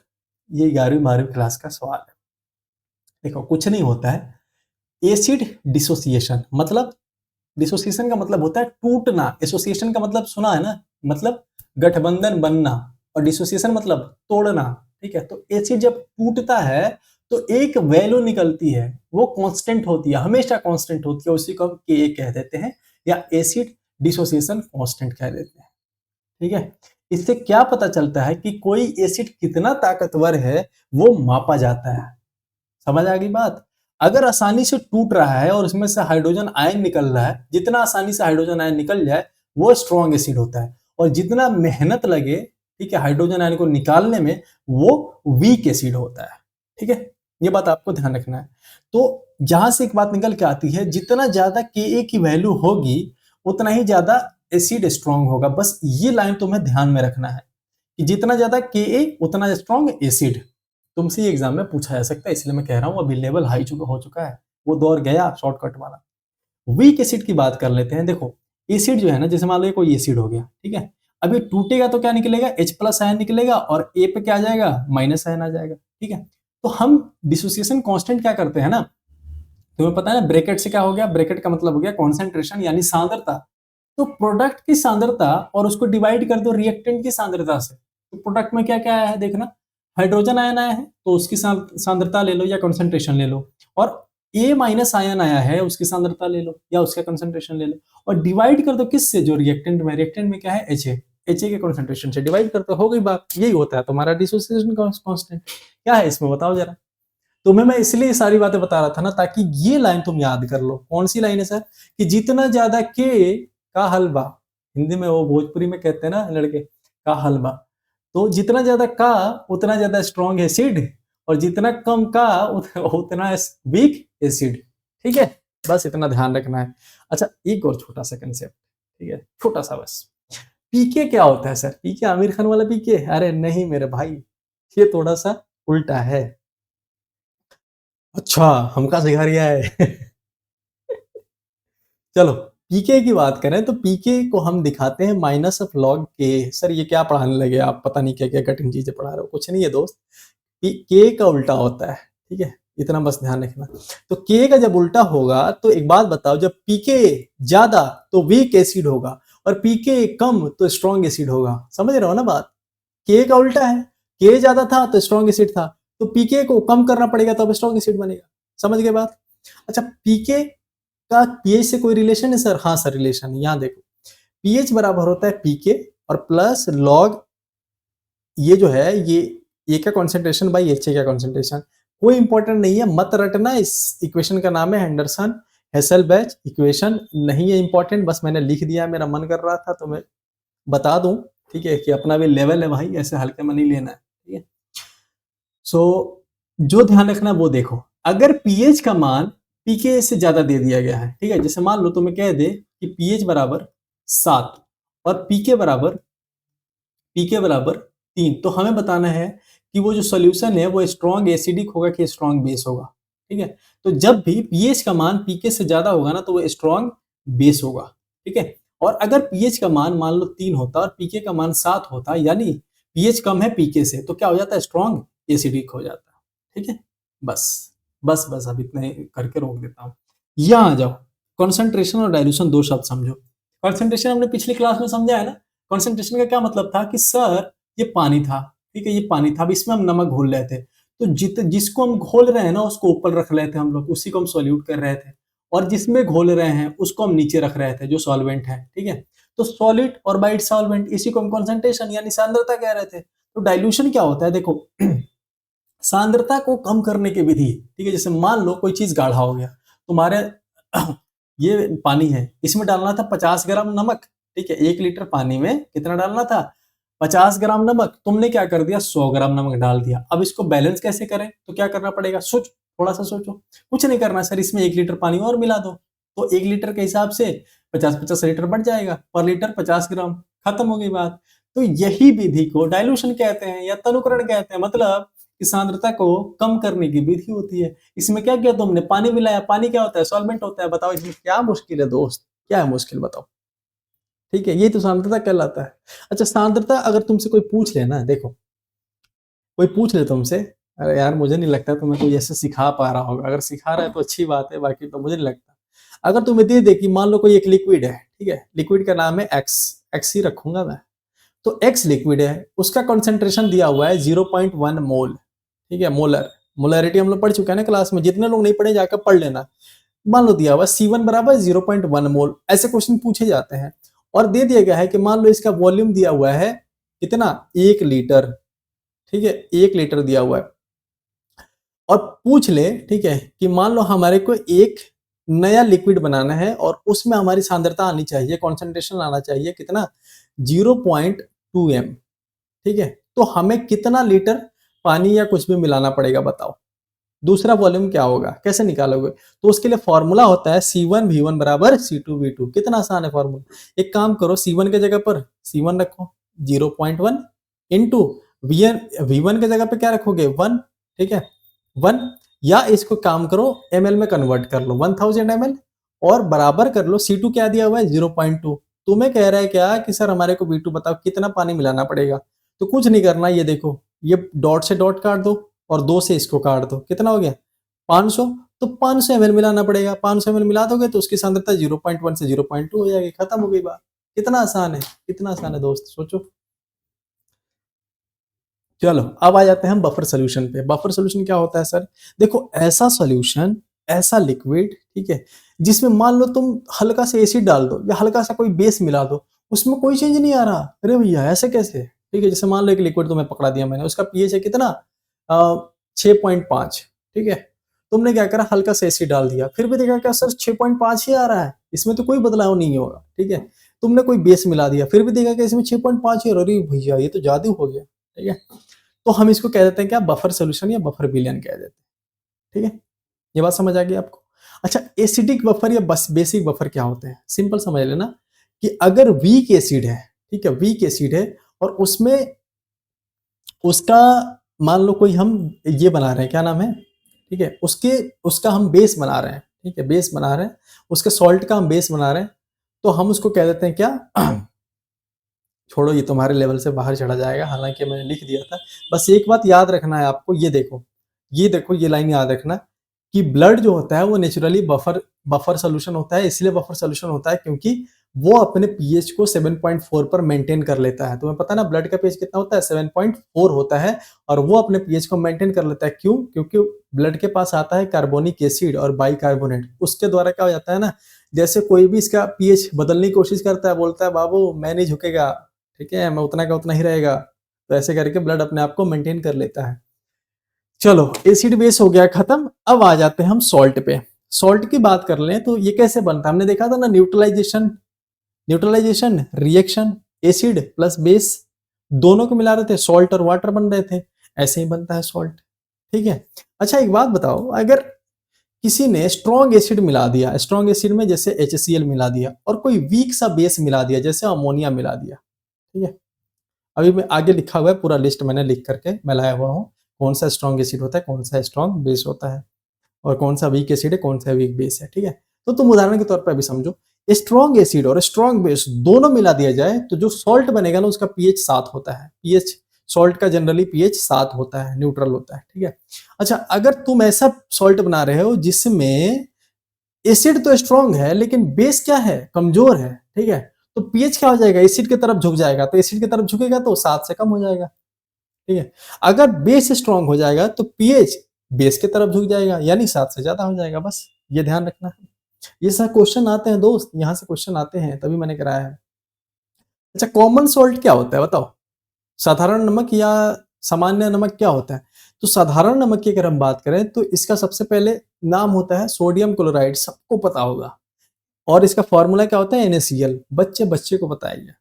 ये 11वीं 12वीं क्लास का सवाल है। देखो, कुछ नहीं होता है। एसिड डिसोसिएशन मतलब, डिसोसिएशन का मतलब होता है टूटना। एसोसिएशन का मतलब सुना है ना, मतलब गठबंधन बनना, और डिसोसिएशन मतलब तोड़ना। ठीक है, तो एसिड जब टूटता है तो एक वैल्यू निकलती है, वो कांस्टेंट होती है, हमेशा कांस्टेंट होती है, उसी को हम के कह देते हैं, या एसिड डिसोसिएशन कांस्टेंट कह देते हैं। ठीक है, इससे क्या पता चलता है कि कोई एसिड कितना ताकतवर है, वो मापा जाता है। समझ आ गई बात? अगर आसानी से टूट रहा है और उसमें से हाइड्रोजन आयन निकल रहा है, जितना आसानी से हाइड्रोजन आयन निकल जाए वो स्ट्रॉन्ग एसिड होता है, और जितना मेहनत लगे, ठीक है, हाइड्रोजन आयन को निकालने में, वो वीक एसिड होता है। ठीक है, ये बात आपको ध्यान रखना है। तो यहां से एक बात निकल के आती है, जितना ज्यादा के की वैल्यू होगी उतना ही ज्यादा एसिड स्ट्रॉन्ग होगा। बस ये लाइन तुम्हें ध्यान में रखना है कि जितना ज्यादा के उतना स्ट्रॉन्ग एसिड। तुमसे ये एग्जाम में पूछा जा सकता है, इसलिए मैं कह रहा हूं, अभी लेवल हाई हो चुका है, वो दौर गया शॉर्टकट वाला। वीक एसिड की बात कर लेते हैं। देखो, एसिड जो है ना, जैसे मान लो ये कोई एसिड हो गया, ठीक है, अब ये टूटेगा तो क्या निकलेगा? H प्लस आयन निकलेगा, और ए पे क्या आ जाएगा? माइनस आयन आ जाएगा। ठीक है, तो हम डिसोसिएशन कांस्टेंट क्या करते हैं ना, तुम्हें पता है ना, ब्रैकेट से क्या हो गया? ब्रैकेट का मतलब हो गया कॉन्सेंट्रेशन, यानी सांद्रता। तो प्रोडक्ट की सांद्रता और उसको डिवाइड कर दो रिएक्टेंट की सांद्रता से, तो प्रोडक्ट में क्या क्या आया है देखना, हाइड्रोजन आयन आया है, तो उसकी सांद्रता ले लो या कॉन्सेंट्रेशन ले लो, और ए माइनस आयन आया है उसकी सांद्रता ले लो या उसका कंसंट्रेशन ले लो और डिवाइड कर दो किससे, जो रिएक्टेंट में, रिएक्टेंट में क्या है एच ए के कंसंट्रेशन से डिवाइड करते हो गई बात। यही होता है तुम्हारा डिसोसिएशन कांस्टेंट। क्या है इसमें बताओ जरा। तुम्हें मैं इसलिए सारी बातें बता रहा था ना ताकि ये लाइन तुम याद कर लो। कौन सी लाइन है सर, कि जितना ज्यादा के का हलवा, हिंदी में वो भोजपुरी में कहते हैं ना लड़के का हलवा, तो जितना ज्यादा का उतना ज्यादा स्ट्रॉन्ग एसिड और जितना कम का उतना वीक एसिड। ठीक है, बस इतना ध्यान रखना है। अच्छा एक और छोटा सा कंसेप्ट, ठीक है, छोटा सा बस। पीके क्या होता है सर, पीके आमिर खान वाला पीके? अरे नहीं मेरे भाई, ये थोड़ा सा उल्टा है। अच्छा हमका सिखा रिया है चलो पीके की बात करें तो पीके को हम दिखाते हैं माइनस ऑफ लॉग के। सर ये क्या पढ़ाने लगे आप, पता नहीं क्या क्या कठिन चीजें पढ़ा रहे हो। कुछ नहीं है दोस्त, के का उल्टा होता है, ठीक है, इतना बस ध्यान रखना। तो के का जब उल्टा होगा तो एक बात बताओ, जब पीके ज्यादा तो वीक एसिड होगा और पीके कम तो स्ट्रॉन्ग एसिड होगा। समझ रहे हो ना बात, के का उल्टा है, के ज्यादा था तो स्ट्रॉन्ग एसिड था, तो पीके को कम करना पड़ेगा तब स्ट्रॉन्ग एसिड बनेगा। समझ गए बात। अच्छा पीके का पीएच से कोई रिलेशन है सर? हाँ सर रिलेशन, यहां देखो पीएच बराबर होता है पीके और प्लस लॉग ये जो है ये ए का कॉन्सेंट्रेशन बाई एच ए का कॉन्सेंट्रेशन। कोई इंपॉर्टेंट नहीं है, मत रटना, इस इक्वेशन का नाम है हेंडरसन हेसलबैच इक्वेशन, नहीं है इंपॉर्टेंट, बस मैंने लिख दिया, मेरा मन कर रहा था तो मैं बता दूं। ठीक है, कि अपना भी लेवल है भाई, ऐसे हल्के में नहीं लेना है। ठीक है, सो जो ध्यान रखना वो देखो, अगर पीएच का मान पीके से ज्यादा दे दिया गया है, ठीक है, जैसे मान लो तुम्हें कह दे कि पीएच बराबर 7 और पीके बराबर 3, तो हमें बताना है कि वो जो सोल्यूशन है वो स्ट्रॉन्ग एसिडिक होगा कि स्ट्रॉन्ग बेस होगा। ठीक है, तो जब भी पीएच का मान पीके से ज्यादा होगा ना तो वो स्ट्रॉन्ग बेस होगा। ठीक है, और अगर पीएच का मान मान लो 3 होता और पीके का मान 7 होता, यानी पीएच कम है पीके से, तो क्या हो जाता है, स्ट्रॉन्ग एसिडिक हो जाता है। ठीक है, बस बस बस अब इतने करके रोक देता हूँ। यहाँ आ जाओ, कॉन्सेंट्रेशन और डाइल्यूशन दो शब्द समझो। कॉन्सेंट्रेशन हमने पिछली क्लास में समझा है ना। कॉन्सेंट्रेशन का क्या मतलब था कि सर ये पानी था, ठीक है, ये पानी था, अब इसमें हम नमक घोल रहे थे, तो जिसको हम घोल रहे हैं ना उसको ऊपर रख रहे थे हम लोग, उसी को हम सॉल्यूट कर रहे थे, और जिसमें घोल रहे हैं उसको हम नीचे रख रहे थे जो सॉल्वेंट है। ठीक है, तो सॉलिड और बाइट सॉल्वेंट, इसी को हम कॉन्सेंट्रेशन यानी सांद्रता कह रहे थे। तो डाइल्यूशन क्या होता है देखो सांद्रता को कम करने की विधि। ठीक है, जैसे मान लो कोई चीज गाढ़ा हो गया तुम्हारे ये पानी है, इसमें डालना था 50 ग्राम नमक। ठीक है, 1 लीटर पानी में कितना डालना था, 50 ग्राम नमक, तुमने क्या कर दिया 100 ग्राम नमक डाल दिया। अब इसको बैलेंस कैसे करें, तो क्या करना पड़ेगा, सोच, थोड़ा सा सोचो। कुछ नहीं करना सर, इसमें 1 लीटर पानी और मिला दो, तो 1 लीटर के हिसाब से 50-50 लीटर बढ़ जाएगा, पर लीटर 50 ग्राम, खत्म हो गई बात। तो यही विधि को डाइल्यूशन कहते हैं या तनुकरण कहते हैं, मतलब कि सांद्रता को कम करने की विधि होती है। इसमें क्या किया तुमने, पानी मिलाया, पानी क्या होता है, सॉल्वेंट होता है। बताओ इसमें क्या मुश्किल है दोस्त, क्या है मुश्किल बताओ। ठीक है, ये तो सांद्रता कहलाता है। अच्छा सांद्रता अगर तुमसे कोई पूछ ले ना, देखो कोई पूछ ले तुमसे, अरे यार मुझे नहीं लगता तुम्हें कोई ऐसे सिखा पा रहा होगा, अगर सिखा रहा है तो अच्छी बात है, बाकी तो मुझे नहीं लगता। अगर तुम्हें दे दे कि मान लो कोई एक लिक्विड है, ठीक है, लिक्विड का नाम है एक्स, एक्स ही रखूंगा मैं, तो एक्स लिक्विड है, उसका कॉन्सेंट्रेशन दिया हुआ है 0.1 मोल। ठीक है, मोलर, मोलरिटी हम लोग पढ़ चुके हैं ना क्लास में, जितने लोग नहीं पढ़े जाकर पढ़ लेना। मान लो दिया हुआ C1 बराबर 0.1 मोल, ऐसे क्वेश्चन पूछे जाते हैं। और दे दिया गया है कि मान लो इसका वॉल्यूम दिया हुआ है कितना, 1 लीटर। ठीक है, 1 लीटर दिया हुआ है, और पूछ ले, ठीक है, कि मान लो हमारे को एक नया लिक्विड बनाना है और उसमें हमारी सांद्रता आनी चाहिए, कॉन्सेंट्रेशन आना चाहिए कितना, 0.2 m। ठीक है, तो हमें कितना लीटर पानी या कुछ भी मिलाना पड़ेगा बताओ। दूसरा वॉल्यूम क्या होगा, कैसे निकालोगे, तो उसके लिए फॉर्मूला होता है C1V1 बराबर C2V2। कितना आसान है फॉर्मूला, एक काम करो C1 के जगह पर C1 रखो 0.1 इंटू V1 के जगह पे क्या रखोगे 1। ठीक है, 1, या इसको काम करो ml में कन्वर्ट कर लो 1000 ml, और बराबर कर लो C2 क्या दिया हुआ है 0.2। तुम्हें कह रहा है क्या कि सर हमारे को V2 बताओ कितना पानी मिलाना पड़ेगा, तो कुछ नहीं करना, ये देखो ये डॉट से डॉट काट दो और 2 से इसको काट दो, कितना हो गया 500, तो 500 ml मिलाना पड़ेगा, 500 ml मिला दोगे तो उसकी सांद्रता 0.1 से 0.2 हो जाएगी, खत्म हो गई बात। कितना आसान है, कितना आसान है दोस्त, सोचो। चलो अब आ जाते हैं हम बफर सोल्यूशन पे। बफर सोल्यूशन क्या होता है सर, देखो ऐसा सोल्यूशन ऐसा लिक्विड, ठीक है, जिसमें मान लो तुम हल्का सा एसिड डाल दो या हल्का सा कोई बेस मिला दो, उसमें कोई चेंज नहीं आ रहा। अरे भैया ऐसे कैसे? ठीक है, जैसे मान लो एक लिक्विड तुम्हें पकड़ा दिया मैंने, उसका पीएच है कितना, 6.5, ठीक है, तुमने क्या करा, हल्का सा एसिड डाल दिया, फिर भी देखा क्या सर 6.5 ही आ रहा है, इसमें तो कोई बदलाव नहीं होगा। ठीक है, तुमने कोई बेस मिला दिया, फिर भी देखा कि इसमें 6.5 ही, अरे भैया ये तो जादू हो गया। ठीक है, तो हम इसको कह देते हैं क्या, बफर सोल्यूशन या बफर विलयन कह देते हैं। ठीक है, ये बात समझ आ गई आपको। अच्छा, एसिडिक बफर या बस बेसिक बफर क्या होते हैं, सिंपल समझ लेना कि अगर वीक एसिड है, ठीक है, वीक एसिड है और उसमें उसका मान लो कोई हम ये बना रहे हैं, क्या नाम है, ठीक है, उसका हम बेस बना रहे हैं, ठीक है, बेस बना रहे हैं, उसके सॉल्ट का हम बेस बना रहे हैं, तो हम उसको कह देते हैं क्या छोड़ो ये तुम्हारे लेवल से बाहर चढ़ा जाएगा, हालांकि मैंने लिख दिया था। बस एक बात याद रखना है आपको, ये देखो, ये देखो, ये लाइन याद रखना कि ब्लड जो होता है वो नेचुरली बफर सोल्यूशन होता है। इसलिए बफर सोल्यूशन होता है क्योंकि वो अपने पीएच को 7.4 पर मेंटेन कर लेता है। तुम्हें पता है ना ब्लड का पीएच कितना होता है, 7.4 होता है, और वो अपने पीएच को मेंटेन कर लेता है। क्यों? क्योंकि ब्लड के पास आता है कार्बोनिक एसिड और बाइकार्बोनेट, उसके द्वारा क्या हो जाता है ना, जैसे कोई भी इसका पीएच बदलने की कोशिश करता है, बोलता है बाबू मैं नहीं झुकेगा, ठीक है, मैं उतना का उतना ही रहेगा, तो ऐसे करके ब्लड अपने आप को मेंटेन कर लेता है। चलो, एसिड बेस हो गया खत्म। अब आ जाते हैं हम सॉल्ट पे। सॉल्ट की बात कर लें तो ये कैसे बनता है, हमने देखा था ना, neutralization, neutralization reaction, acid plus base दोनों को मिला रहे थे, सॉल्ट और वाटर बन रहे थे, ऐसे ही बनता है सॉल्ट। ठीक है, अच्छा एक बात बताओ, अगर किसी ने स्ट्रॉन्ग एसिड मिला दिया, स्ट्रॉन्ग एसिड में जैसे HCl मिला दिया, और कोई वीक सा बेस मिला दिया जैसे अमोनिया मिला दिया, ठीक है, अभी मैं आगे लिखा हुआ है पूरा लिस्ट मैंने लिख करके मैं लाया हुआ हूँ, कौन सा स्ट्रॉन्ग एसिड होता है, कौन सा स्ट्रॉन्ग बेस होता है, और कौन सा वीक एसिड है, कौन सा वीक बेस है। ठीक है, तो तुम उदाहरण के तौर पर अभी समझो, स्ट्रॉन्ग एसिड और स्ट्रॉन्ग बेस दोनों मिला दिया जाए तो जो सॉल्ट बनेगा ना उसका पीएच 7 होता है। पीएच सॉल्ट का जनरली पीएच 7 होता है, न्यूट्रल होता है। ठीक है, अच्छा अगर तुम ऐसा सॉल्ट बना रहे हो जिसमें एसिड तो स्ट्रॉन्ग है लेकिन बेस क्या है, कमजोर है, ठीक है, तो पीएच क्या हो जाएगा, एसिड की तरफ झुक जाएगा, तो एसिड की तरफ झुकेगा तो 7 से कम हो जाएगा। ठीक है, अगर बेस स्ट्रॉन्ग हो जाएगा तो पीएच बेस की तरफ झुक जाएगा, यानी 7 से ज्यादा हो जाएगा। बस ये ध्यान रखना है, ये सब क्वेश्चन आते हैं दोस्त, यहाँ से क्वेश्चन आते हैं, तभी मैंने कराया है। अच्छा, कॉमन सॉल्ट क्या होता है बताओ, साधारण नमक या सामान्य नमक क्या होता है? तो साधारण नमक की अगर हम बात करें तो इसका सबसे पहले नाम होता है सोडियम क्लोराइड, सबको पता होगा, और इसका फॉर्मूला क्या होता है, NaCl, बच्चे बच्चे को पता है ये।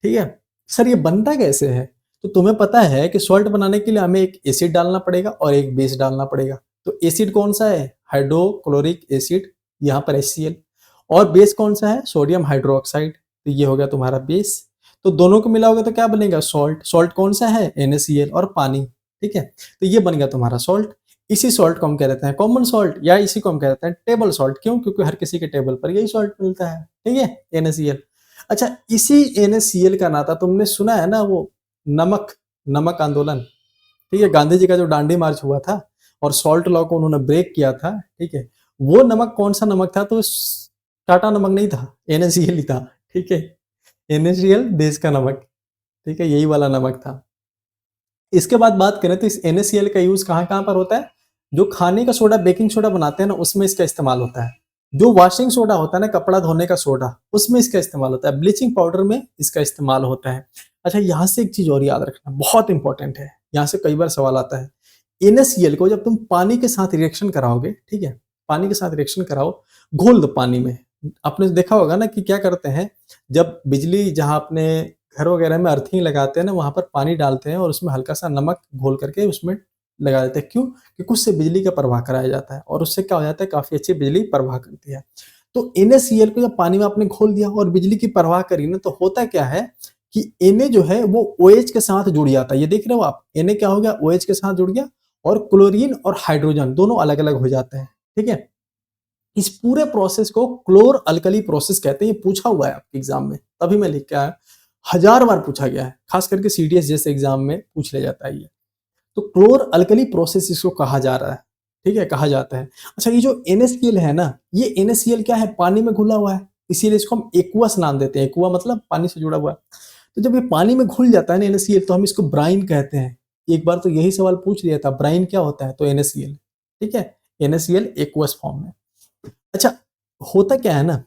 ठीक है, सर ये बनता कैसे है, तो तुम्हें पता है कि सॉल्ट बनाने के लिए हमें एक एसिड डालना पड़ेगा और एक बेस डालना पड़ेगा। तो एसिड कौन सा है, हाइड्रोक्लोरिक एसिड, यहाँ पर HCl, और बेस कौन सा है, सोडियम हाइड्रोक्साइड, तो ये हो गया तुम्हारा बेस। तो दोनों को मिलाओगे तो क्या बनेगा, सॉल्ट। सॉल्ट कौन सा है, NaCl और पानी। ठीक है, तो ये बन गया तुम्हारा सॉल्ट। इसी सॉल्ट को हम कह देते हैं कॉमन सॉल्ट, या इसी को हम कह देते हैं टेबल सॉल्ट। क्यों? क्योंकि हर किसी के टेबल पर यही सॉल्ट मिलता है। ठीक है, NaCl। अच्छा, इसी NaCl का नाता तुमने सुना है ना, वो नमक नमक आंदोलन, ठीक है, गांधी जी का जो डांडी मार्च हुआ था और सॉल्ट लॉ को उन्होंने ब्रेक किया था। ठीक है, वो नमक कौन सा नमक था, तो टाटा नमक नहीं था, NaCl ही था। ठीक है, NaCl देश का नमक, ठीक है, यही वाला नमक था। इसके बाद बात करें तो इस NaCl का यूज कहाँ कहाँ पर होता है, जो खाने का सोडा बेकिंग सोडा बनाते हैं ना उसमें इसका इस्तेमाल होता है, जो वॉशिंग सोडा होता है ना कपड़ा धोने का सोडा उसमें इसका इस्तेमाल होता है, ब्लीचिंग पाउडर में इसका इस्तेमाल होता है। अच्छा, यहाँ से एक चीज और याद रखना बहुत इंपॉर्टेंट है, यहाँ से कई बार सवाल आता है, NaCl को जब तुम पानी के साथ रिएक्शन कराओगे, ठीक है, पानी के साथ रिएक्शन कराओ, घोल दो पानी में। आपने देखा होगा ना कि क्या करते हैं, जब बिजली जहां अपने घर वगैरह में अर्थिंग लगाते हैं ना, वहां पर पानी डालते हैं और उसमें हल्का सा नमक घोल करके उसमें लगा देते हैं। क्यों? क्योंकि उससे बिजली का प्रवाह कराया जाता है और उससे क्या हो जाता है, काफी अच्छी बिजली प्रवाह करती है। तो NaCl को जब पानी में आपने घोल दिया और बिजली की प्रवाह करी ना, तो होता क्या है कि Na जो है वो OH के साथ जुड़ जाता है। ये देख रहे हो आप, Na क्या हो गया, OH के साथ जुड़ गया, और क्लोरीन और हाइड्रोजन दोनों अलग अलग हो जाते हैं। ठीक है, इस पूरे प्रोसेस को क्लोर अल्कली प्रोसेस कहते हैं। ये पूछा हुआ है आपके एग्जाम में, तभी मैं लिख के आया, 1000 बार पूछा गया है, खास करके CDS जैसे एग्जाम में पूछ लिया जाता है ये। तो क्लोर अल्कली प्रोसेस इसको कहा जा रहा है, ठीक है, कहा जाता है। अच्छा, ये जो NaCl है ना, ये NaCl क्या है, पानी में घुला हुआ है, इसीलिए इसको हम एक्वस नाम देते हैं। एक्वा मतलब पानी से जुड़ा हुआ। तो जब ये पानी में घुल जाता है ना NaCl, तो हम इसको ब्राइन कहते हैं। एक बार तो यही सवाल पूछ लिया था, ब्राइन क्या होता है, तो NaCl। ठीक है, NaCl एक्वस फॉर्म में। अच्छा, होता क्या है ना,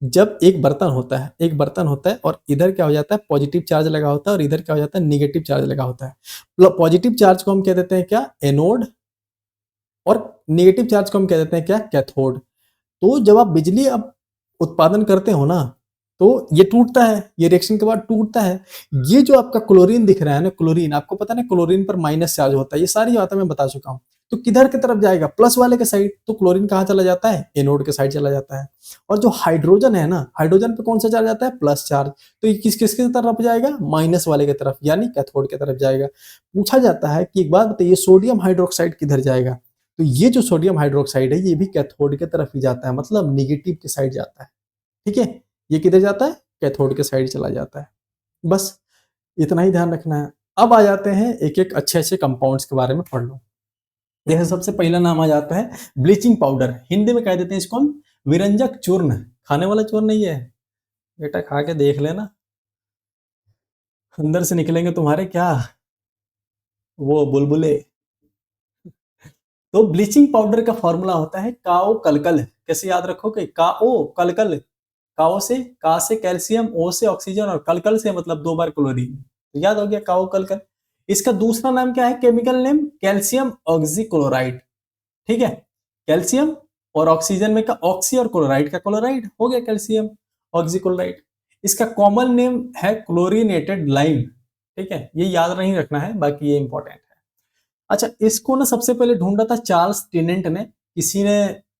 जब एक बर्तन होता है और इधर क्या हो जाता है, पॉजिटिव चार्ज लगा होता है और इधर क्या हो जाता है, निगेटिव चार्ज लगा होता है। पॉजिटिव चार्ज को हम कह देते हैं क्या, एनोड, और निगेटिव चार्ज को हम कह देते हैं क्या, कैथोड। तो जब आप बिजली अब उत्पादन करते हो ना, तो ये टूटता है, ये रिएक्शन के बाद टूटता है। ये जो आपका क्लोरीन दिख रहा है ना, क्लोरीन, आपको पता है ना क्लोरीन पर माइनस चार्ज होता है, ये सारी बातें मैं बता चुका हूं। तो किधर की तरफ जाएगा, प्लस वाले के साइड। तो क्लोरीन कहाँ चला जाता है, एनोड के साइड चला जाता है। और जो हाइड्रोजन है ना, हाइड्रोजन पे कौन सा चार्ज आता है, प्लस चार्ज। तो ये किस किसकी तरफ जाएगा, माइनस वाले की तरफ, यानी कैथोड की तरफ जाएगा। पूछा जाता है कि एक बात बताइए, सोडियम हाइड्रोक्साइड किधर जाएगा। तो ये जो सोडियम हाइड्रोक्साइड है, ये भी कैथोड की तरफ ही जाता है, मतलब निगेटिव के साइड जाता है। ठीक है, ये किधर जाता है, कैथोड के साइड चला जाता है। बस इतना ही ध्यान रखना है। अब आ जाते हैं एक एक अच्छे अच्छे कंपाउंड्स के बारे में पढ़ लो। जैसे सबसे पहला नाम आ जाता है ब्लीचिंग पाउडर, हिंदी में कह देते हैं इसको हम विरंजक चूर्ण। खाने वाला चूर्ण नहीं है बेटा, खा के देख लेना, अंदर से निकलेंगे तुम्हारे क्या, वो बुलबुले। तो ब्लीचिंग पाउडर का फॉर्मूला होता है काओ कलकल। कैसे याद रखोगे, काओ कलकल, काओ से, का से कैल्शियम, ओ से ऑक्सीजन, और कलकल से मतलब 2 बार क्लोरीन। तो याद हो गया काओ कलकल। इसका दूसरा नाम क्या है, केमिकल नेम कैल्शियम ऑक्सीक्लोराइड। ठीक है, कैल्शियम और ऑक्सीजन में का ऑक्सी, और क्लोराइड का क्लोराइड, हो गया कैल्शियम ऑक्सीक्लोराइड। इसका कॉमन नेम है क्लोरीनेटेड लाइम। ठीक है, ये याद नहीं रखना है, बाकी ये इंपॉर्टेंट है। अच्छा, इसको ना सबसे पहले ढूंढा था चार्ल्स टेनेंट ने, किसी ने,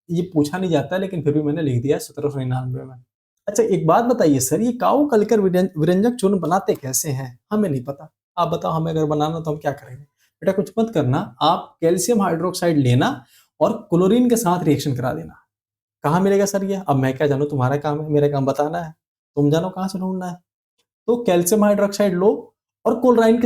ये पूछा नहीं जाता है लेकिन फिर भी मैंने लिख दिया 1799 में। अच्छा, एक बात बताइए सर, ये काऊ कलकर विरंजक चूर्ण बनाते कैसे हैं, हमें नहीं पता। आप बताओ, हमें अगर बनाना तो हम क्या करेंगे। बेटा कुछ मत करना, आप कैल्शियम हाइड्रोक्साइड लेना और क्लोरीन के साथ रिएक्शन करा देना। कहाँ मिलेगा सर ये, अब मैं क्या जानू, तुम्हारा काम है, मेरा काम बताना है, तुम जानो कहाँ से ढूंढना है। तो कैल्शियम हाइड्रोक्साइड लो और क्लोराइड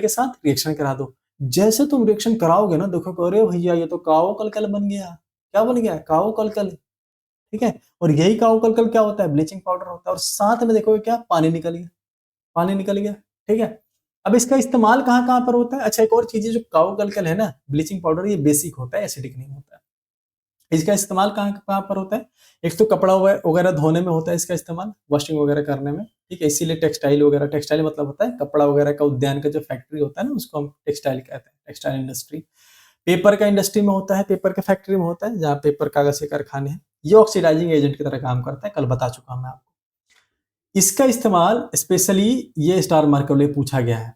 के साथ रिएक्शन करा दो। जैसे तुम रिएक्शन कराओगे ना, देखो अरे भैया ये तो काओ कलकल बन गया। क्या बन गया, काओ कलकल। ठीक है, और यही काओ कलकल क्या होता है, ब्लीचिंग पाउडर होता है। और साथ में देखोगे क्या, पानी निकल गया, पानी निकल गया। ठीक है, अब इसका इस्तेमाल कहाँ कहाँ पर होता है। अच्छा, एक और चीज है, जो काओ कलकल है ना, ब्लीचिंग पाउडर, ये बेसिक होता है, एसिडिक नहीं होता है। इसका इस्तेमाल कहाँ कहाँ पर होता है, एक तो कपड़ा वगैरह धोने में होता है इसका इस्तेमाल, वॉशिंग वगैरह करने में। ठीक है, इसीलिए टेक्सटाइल वगैरह, टेक्सटाइल मतलब होता है कपड़ा वगैरह का उद्यान का जो फैक्ट्री होता है ना, उसको हम टेक्सटाइल कहते हैं, टेक्सटाइल इंडस्ट्री। पेपर का इंडस्ट्री में होता है, पेपर का फैक्ट्री में होता है, जहाँ पेपर कागज के कारखाने हैं। ये ऑक्सीडाइजिंग एजेंट की तरह काम करता है, कल बता चुका हूं मैं आपको। इसका इस्तेमाल स्पेशली, ये स्टार मार्क के लिए पूछा गया है,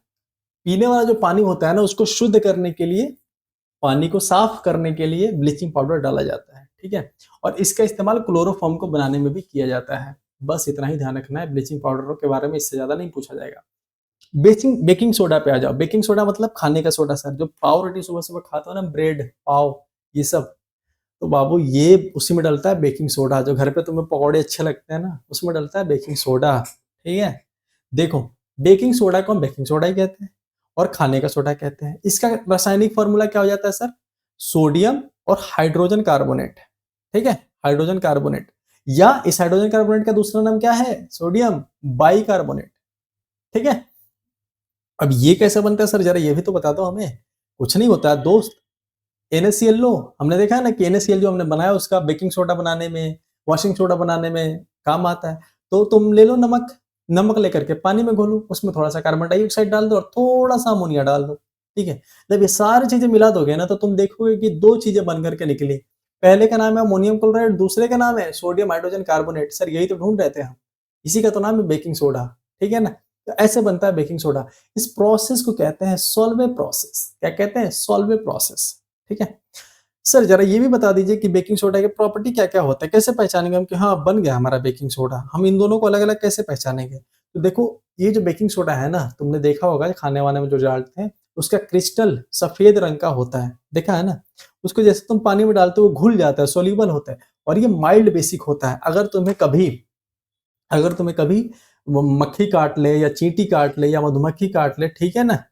पीने वाला जो पानी होता है ना, उसको शुद्ध करने के लिए, पानी को साफ करने के लिए ब्लीचिंग पाउडर डाला जाता है। ठीक है, और इसका इस्तेमाल क्लोरोफॉर्म को बनाने में भी किया जाता है। बस इतना ही ध्यान रखना है, ब्लीचिंग पाउडर के बारे में इससे ज्यादा नहीं पूछा जाएगा। बेकिंग सोडा पे आ जाओ। बेकिंग सोडा मतलब खाने का सोडा सर, जो पाव रोटी सुबह सुबह खाते हो ना, ब्रेड पाव, ये सब, तो बाबू ये उसी में डलता है बेकिंग सोडा। जो घर पे तुम्हें पकौड़े अच्छे लगते हैं ना, उसमें डलता है बेकिंग सोडा। ठीक है, देखो, बेकिंग सोडा को हम बेकिंग सोडा ही कहते हैं और खाने का सोडा कहते हैं। इसका रासायनिक फॉर्मूला क्या हो जाता है सर, सोडियम और हाइड्रोजन कार्बोनेट। ठीक है, हाइड्रोजन कार्बोनेट, या इस हाइड्रोजन कार्बोनेट का दूसरा नाम क्या है, सोडियम बाई कार्बोनेट। ठीक है, अब ये कैसे बनता है सर, जरा ये भी तो बता दो हमें। कुछ नहीं होता है दोस्त, NaCl लो। हमने देखा है ना कि NaCl जो हमने बनाया, उसका बेकिंग सोडा बनाने में, वॉशिंग सोडा बनाने में काम आता है। तो तुम ले लो नमक, नमक लेकर के पानी में घोलो, उसमें थोड़ा सा कार्बन डाइऑक्साइड डाल दो और थोड़ा सा अमोनिया डाल दो। ठीक है, जब ये सारी चीजें मिला दोगे ना, तो तुम देखोगे कि 2 चीजें बन करके निकली। पहले का नाम है अमोनियम क्लोराइड, दूसरे का नाम है सोडियम हाइड्रोजन कार्बोनेट। सर यही तो ढूंढ रहे थे हम, इसी का तो नाम है बेकिंग सोडा। ठीक है ना, तो ऐसे बनता है बेकिंग सोडा। इस प्रोसेस को कहते हैं सॉल्वे प्रोसेस। क्या कहते हैं, सॉल्वे प्रोसेस। ठीक है सर, जरा ये भी बता दीजिए कि बेकिंग सोडा के प्रॉपर्टी क्या क्या होता है, कैसे पहचानेंगे हम कि हाँ बन गया हमारा बेकिंग सोडा। हम इन दोनों को अलग अलग कैसे पहचानेंगे। तो देखो, ये जो बेकिंग सोडा है ना, तुमने देखा होगा खाने वाने में जो डालते हैं, उसका क्रिस्टल सफेद रंग का होता है, देखा है ना। उसको जैसे तुम पानी में डालते हो, वो घुल जाता है, सोल्यूबल होता है, और ये माइल्ड बेसिक होता है। अगर तुम्हें कभी वो मक्खी काट ले या चींटी काट ले या मधुमक्खी काट ले, ठीक है ना,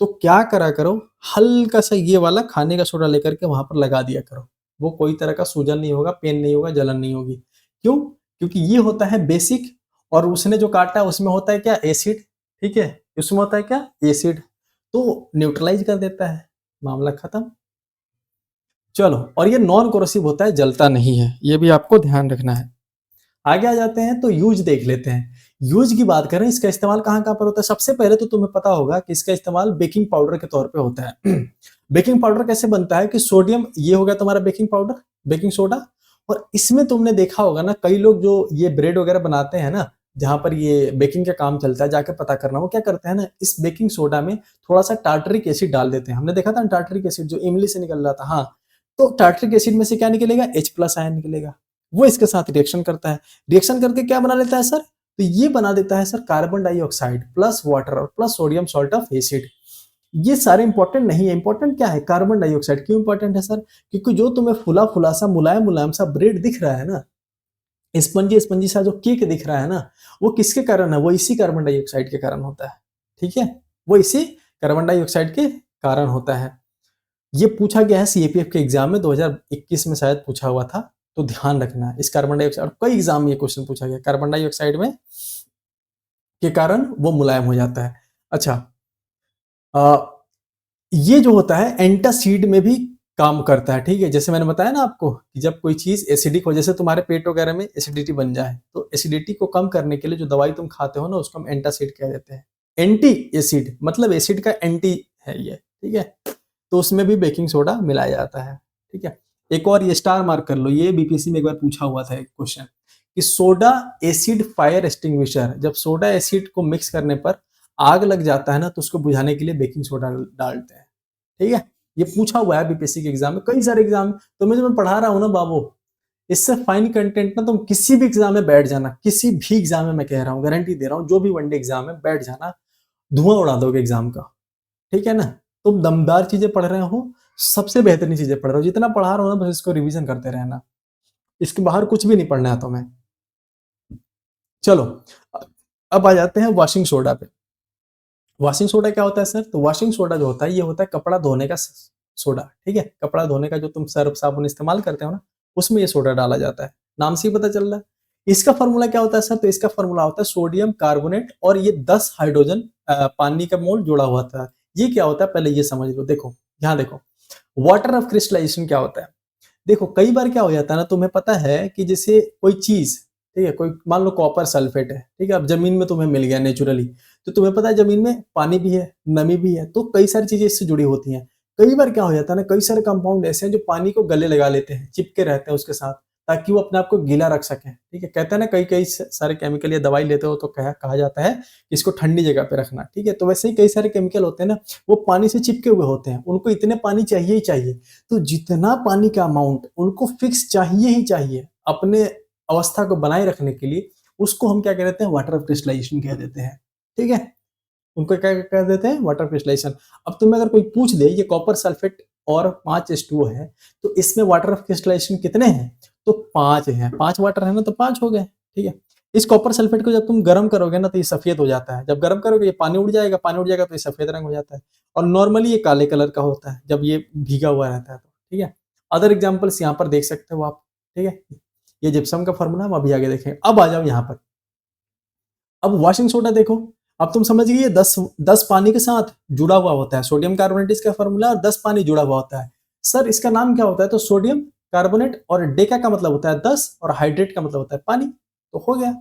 तो क्या करा करो, हल्का सा ये वाला खाने का सोडा लेकर के वहां पर लगा दिया करो। वो कोई तरह का सूजन नहीं होगा, पेन नहीं होगा, जलन नहीं होगी। क्यों, क्योंकि ये होता है बेसिक, और उसने जो काटा है उसमें होता है क्या, एसिड। ठीक है, उसमें होता है क्या, एसिड। तो न्यूट्रलाइज कर देता है, मामला खत्म। चलो, और ये नॉन कोरोसिव होता है, जलता नहीं है, ये भी आपको ध्यान रखना है। आगे आ जाते हैं तो यूज देख लेते हैं। यूज की बात करें, इसका इस्तेमाल कहाँ कहाँ पर होता है। सबसे पहले तो तुम्हें पता होगा कि इसका इस्तेमाल बेकिंग पाउडर के तौर पे होता है। बेकिंग पाउडर कैसे बनता है कि सोडियम, ये हो गया तुम्हारा बेकिंग पाउडर, बेकिंग सोडा, और इसमें तुमने देखा होगा ना, कई लोग जो ये ब्रेड वगैरह बनाते हैं ना, जहां पर ये बेकिंग का काम चलता है, जाके पता करना, वो क्या करते हैं ना, इस बेकिंग सोडा में थोड़ा सा टार्टरिक एसिड डाल देते हैं। हमने देखा था टार्टरिक एसिड जो इमली से निकल रहा था, हाँ, तो टार्टरिक एसिड में से क्या निकलेगा, H+ आयन निकलेगा, वो इसके साथ रिएक्शन करता है। रिएक्शन करके क्या बना लेता है सर, तो ये बना देता है sir carbon dioxide plus water और plus sodium salt of acid. ये सारे इंपॉर्टेंट नहीं है, इंपॉर्टेंट क्या है, कार्बन डाइऑक्साइड। क्यों इंपॉर्टेंट है सर, क्योंकि जो तुम्हें फुला फुला सा मुलायम मुलायम सा ब्रेड दिख रहा है ना, स्पंजी स्पंजी सा जो केक दिख रहा है ना, वो किसके कारण है, वो इसी कार्बन डाइऑक्साइड के कारण होता है। ठीक है, वो इसी कार्बन डाइऑक्साइड के कारण होता है। ये पूछा गया है सीएपीएफ के एग्जाम में, 2021 में शायद पूछा हुआ था, तो ध्यान रखना है इस कार्बन डाइऑक्साइड। कई एग्जाम में ये क्वेश्चन पूछा गया, कार्बन डाइऑक्साइड में के कारण वो मुलायम हो जाता है। अच्छा, ये जो होता है एंटासिड में भी काम करता है। ठीक है, जैसे मैंने बताया ना आपको कि जब कोई चीज एसिडिक हो, जैसे तुम्हारे पेट वगैरह में एसिडिटी बन जाए, तो एसिडिटी को कम करने के लिए जो दवाई तुम खाते हो ना, उसको हम एंटासिड कह देते हैं। एंटी एसिड मतलब एसिड का एंटी है ये। ठीक है, तो उसमें भी बेकिंग सोडा मिलाया जाता है। ठीक है, एक और ये स्टार मार्क कर लो, ये बीपीएससी में एक बार पूछा हुआ था एक क्वेश्चन कि सोडा एसिड फायर एक्सटिंग्विशर, जब सोडा एसिड को मिक्स करने पर आग लग जाता है ना, तो उसको बुझाने के लिए बेकिंग सोडा डालते हैं। ठीक है, ये पूछा हुआ है बीपीएससी के एग्जाम में, कई सारे एग्जाम। तो मैं जो मैं पढ़ा रहा हूँ ना बाबू, इससे फाइन कंटेंट ना, तुम किसी भी एग्जाम में बैठ जाना, किसी भी एग्जाम में, मैं कह रहा हूँ, गारंटी दे रहा हूँ, जो भी वनडे एग्जाम में बैठ जाना, धुआं उड़ा दोगे एग्जाम का। ठीक है ना, तुम दमदार चीजें पढ़ रहे हो, सबसे बेहतरीन चीजें पढ़ रहे हो, जितना पढ़ा रहा हूं ना, बस इसको रिवीजन करते रहना, इसके बाहर कुछ भी नहीं पढ़ना है तुम्हें। चलो, अब आ जाते हैं वॉशिंग सोडा पे। वॉशिंग सोडा क्या होता है सर, तो वॉशिंग सोडा जो होता है, ये होता है कपड़ा धोने का सोडा। ठीक है, कपड़ा धोने का जो तुम सर्फ साबुन इस्तेमाल करते हो ना, उसमें ये सोडा डाला जाता है, नाम से ही पता चल रहा है। इसका फॉर्मूला क्या होता है सर, तो इसका फॉर्मूला होता है सोडियम कार्बोनेट और ये 10 हाइड्रोजन पानी का मोल जुड़ा हुआ था। ये क्या होता है पहले ये समझ लो। देखो यहाँ देखो, वाटर ऑफ क्रिस्टलाइजेशन क्या होता है। देखो कई बार क्या हो जाता है ना, तुम्हें पता है कि जैसे कोई चीज, ठीक है, कोई मान लो कॉपर सल्फेट है, ठीक है, अब जमीन में तुम्हें मिल गया नेचुरली, तो तुम्हें पता है जमीन में पानी भी है, नमी भी है, तो कई सारी चीजें इससे जुड़ी होती हैं। कई बार क्या हो जाता है ना, कई सारे कंपाउंड ऐसे हैं जो पानी को गले लगा लेते हैं, चिपके रहते हैं उसके साथ, ताकि वो अपने आप को गीला रख सकें। ठीक है, कहते हैं ना, कई कई सारे केमिकल या दवाई लेते हो तो कहा जाता है कि इसको ठंडी जगह पे रखना। ठीक है, तो वैसे ही कई सारे केमिकल होते हैं ना, वो पानी से चिपके हुए होते हैं, उनको इतने पानी चाहिए ही चाहिए। तो जितना पानी का अमाउंट उनको फिक्स चाहिए ही चाहिए अपने अवस्था को बनाए रखने के लिए, उसको हम क्या कह देते हैं, वाटर क्रिस्टलाइजेशन कह देते हैं। ठीक है, उनको क्या कह देते हैं, वाटर क्रिस्टलाइजेशन। अब तुम्हें अगर कोई पूछ दे ये कॉपर सल्फेट और 5H2O है, तो इसमें वाटर ऑफ क्रिस्टलाइजेशन कितने हैं, तो 5 हैं, 5 वाटर है ना, तो 5 हो गए। ठीक है, इस कॉपर सल्फेट को जब तुम गर्म करोगे ना, तो ये सफेद हो जाता है, जब गर्म करोगे ये पानी उड़ जाएगा, पानी उड़ जाएगा तो ये सफेद रंग हो जाता है, और नॉर्मली ये काले कलर का होता है जब ये भीगा हुआ रहता है तो। ठीक है, अदर एग्जाम्पल्स यहाँ पर देख सकते हो आप। ठीक है, ये जिप्सम का फॉर्मूला हम अभी आगे देखेंगे। अब आ जाओ यहाँ पर, अब वॉशिंग सोडा देखो, अब तुम समझ गए, 10 पानी के साथ जुड़ा हुआ होता है, सोडियम कार्बोनेट इसका फॉर्मूला, और 10 पानी जुड़ा हुआ होता है। सर इसका नाम क्या होता है, तो सोडियम कार्बोनेट, और डेका का मतलब होता है 10, और हाइड्रेट का मतलब होता है पानी, तो हो गया।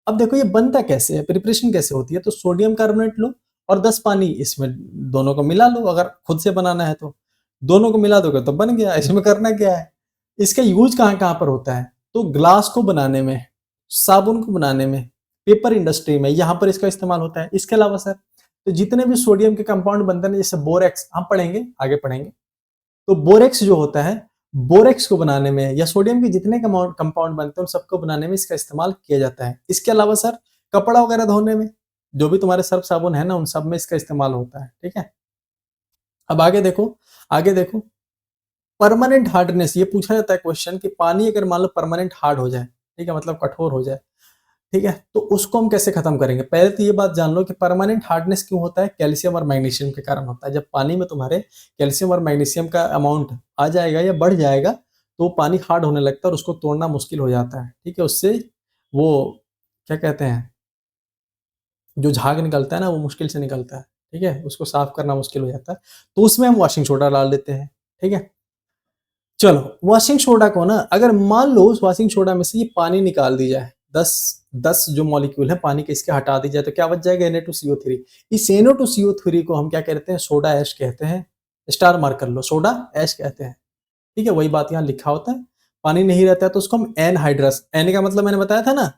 अब देखो ये बनता कैसे है, प्रिपरेशन कैसे होती है, तो सोडियम कार्बोनेट लो और 10 पानी, इसमें दोनों को मिला लो, अगर खुद से बनाना है तो दोनों को मिला दोगे तो बन गया। इसमें करना क्या है, इसका यूज कहाँ कहाँ पर होता है, तो ग्लास को बनाने में, साबुन को बनाने में, पेपर इंडस्ट्री में, यहाँ पर इसका इस्तेमाल होता है। इसके अलावा सर, तो जितने भी सोडियम के कंपाउंड बनते हैं, जैसे बोरेक्स, हम पढ़ेंगे आगे पढ़ेंगे, तो बोरेक्स जो होता है, बोरेक्स को बनाने में, या सोडियम के जितने कंपाउंड बनते हैं उन सबको बनाने में इसका इस्तेमाल किया जाता है। इसके अलावा सर, कपड़ा वगैरह धोने में, जो भी तुम्हारे सर्फ साबुन है ना, उन सब में इसका इस्तेमाल होता है। ठीक है, अब आगे देखो, आगे देखो, परमानेंट हार्डनेस, ये पूछा जाता है क्वेश्चन कि पानी अगर मान लो परमानेंट हार्ड हो जाए, ठीक है, मतलब कठोर हो जाए, ठीक है, तो उसको हम कैसे खत्म करेंगे। पहले तो ये बात जान लो कि परमानेंट हार्डनेस क्यों होता है, कैल्शियम और मैग्नीशियम के कारण होता है। जब पानी में तुम्हारे कैल्शियम और मैग्नीशियम का अमाउंट आ जाएगा या बढ़ जाएगा, तो पानी हार्ड होने लगता है और उसको तोड़ना मुश्किल हो जाता है। ठीक है, उससे वो क्या कहते हैं, जो झाग निकलता है ना, वो मुश्किल से निकलता है। ठीक है, उसको साफ करना मुश्किल हो जाता है, तो उसमें हम वॉशिंग सोडा डाल देते हैं। ठीक है, चलो वॉशिंग सोडा को ना, अगर मान लो उस वॉशिंग सोडा में से ये पानी निकाल दी जाए, 10 जो मॉलिक्यूल है पानी के इसके हटा दी जाए, तो क्या बच जाएगा? Na2CO3। इस Na2CO3 को हम क्या कहते हैं? सोडा ऐश कहते हैं। स्टार मार्क कर लो, सोडा ऐश कहते हैं। ठीक है, वही बात यहाँ लिखा होता है। पानी नहीं रहता है तो उसको हम एनहाइड्रस, एन का मतलब मैंने बताया था ना,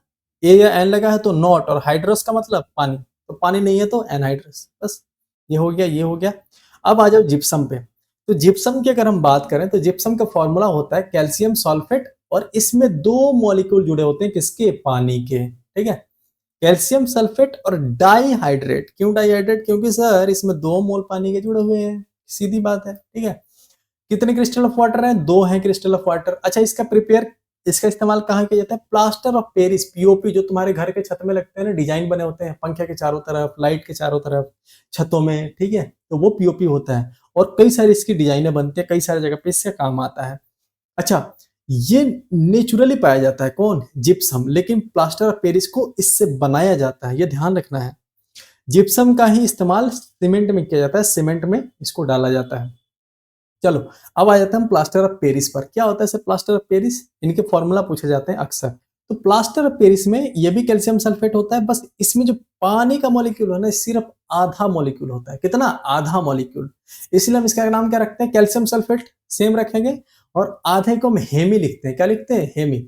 ए या एन लगा है तो नॉट, और हाइड्रस का मतलब पानी, तो पानी नहीं है तो एनहाइड्रस। बस ये हो गया, ये हो गया। अब आ जाओ जिप्सम पे। तो जिप्सम की अगर हम बात करें तो जिप्सम का फॉर्मूला होता है कैल्शियम सल्फेट, और इसमें दो मॉलिक्यूल जुड़े होते हैं, किसके? पानी के। ठीक है, कैल्शियम सल्फेट और डाईहाइड्रेट। क्यों डाईहाइड्रेट? क्योंकि सर इसमें 2 मोल पानी के जुड़े हुए हैं, सीधी बात है। ठीक है, कितने क्रिस्टल ऑफ वाटर हैं? 2 हैं क्रिस्टल ऑफ वाटर। अच्छा, इसका इस्तेमाल कहाँ किया जाता है? प्लास्टर ऑफ पेरिस, पीओपी, जो तुम्हारे घर के छत में लगते हैं ना, डिजाइन बने होते हैं पंखे के चारों तरफ, लाइट के चारों तरफ, छतों में। ठीक है, तो वो पीओपी होता है, और कई सारी इसकी डिजाइनें बनती है, कई सारी जगह पे इससे काम आता है। अच्छा, ये नेचुरली पाया जाता है, कौन? जिप्सम। लेकिन प्लास्टर ऑफ पेरिस को इससे बनाया जाता है, ये ध्यान रखना है। जिप्सम का ही इस्तेमाल सीमेंट में किया जाता है, सीमेंट में इसको डाला जाता है। चलो, अब आ जाते हैं हम प्लास्टर ऑफ पेरिस पर। क्या होता है सर प्लास्टर ऑफ पेरिस? इनके फॉर्मूला पूछे जाते हैं अक्सर। तो प्लास्टर ऑफ पेरिस में ये भी कैल्शियम सल्फेट होता है, बस इसमें जो पानी का मॉलिक्यूल है ना, सिर्फ आधा मॉलिक्यूल होता है। कितना? आधा मॉलिक्यूल। इसलिए हम इसका नाम क्या रखते हैं? कैल्शियम सल्फेट सेम रखेंगे, और आधे को हम हेमी लिखते हैं। क्या लिखते हैं? हेमी।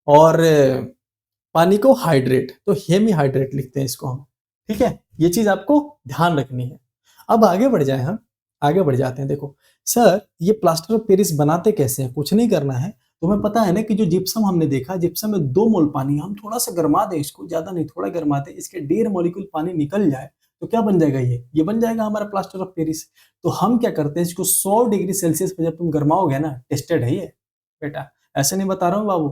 और पानी को हाइड्रेट, तो हेमी हाइड्रेट लिखते हैं इसको हम। ठीक है, ये चीज आपको ध्यान रखनी है। अब आगे बढ़ जाए हम, आगे बढ़ जाते हैं। देखो सर, ये प्लास्टर ऑफ पेरिस बनाते कैसे हैं? कुछ नहीं करना है। तुम्हें पता है ना कि जो जिप्सम हमने देखा, जिप्सम में 2 मोल पानी, हम थोड़ा सा गर्मा दें इसको, ज्यादा नहीं, थोड़ा गर्मा दें, इसके 1.5 मॉलिक्यूल पानी निकल जाए, तो क्या बन जाएगा? ये बन जाएगा हमारा प्लास्टर ऑफ पेरिस। तो हम क्या करते हैं, इसको 100 डिग्री सेल्सियस पे जब तुम गर्माओगे ना, टेस्टेड है ये बेटा, ऐसे नहीं बता रहा हूँ बाबू।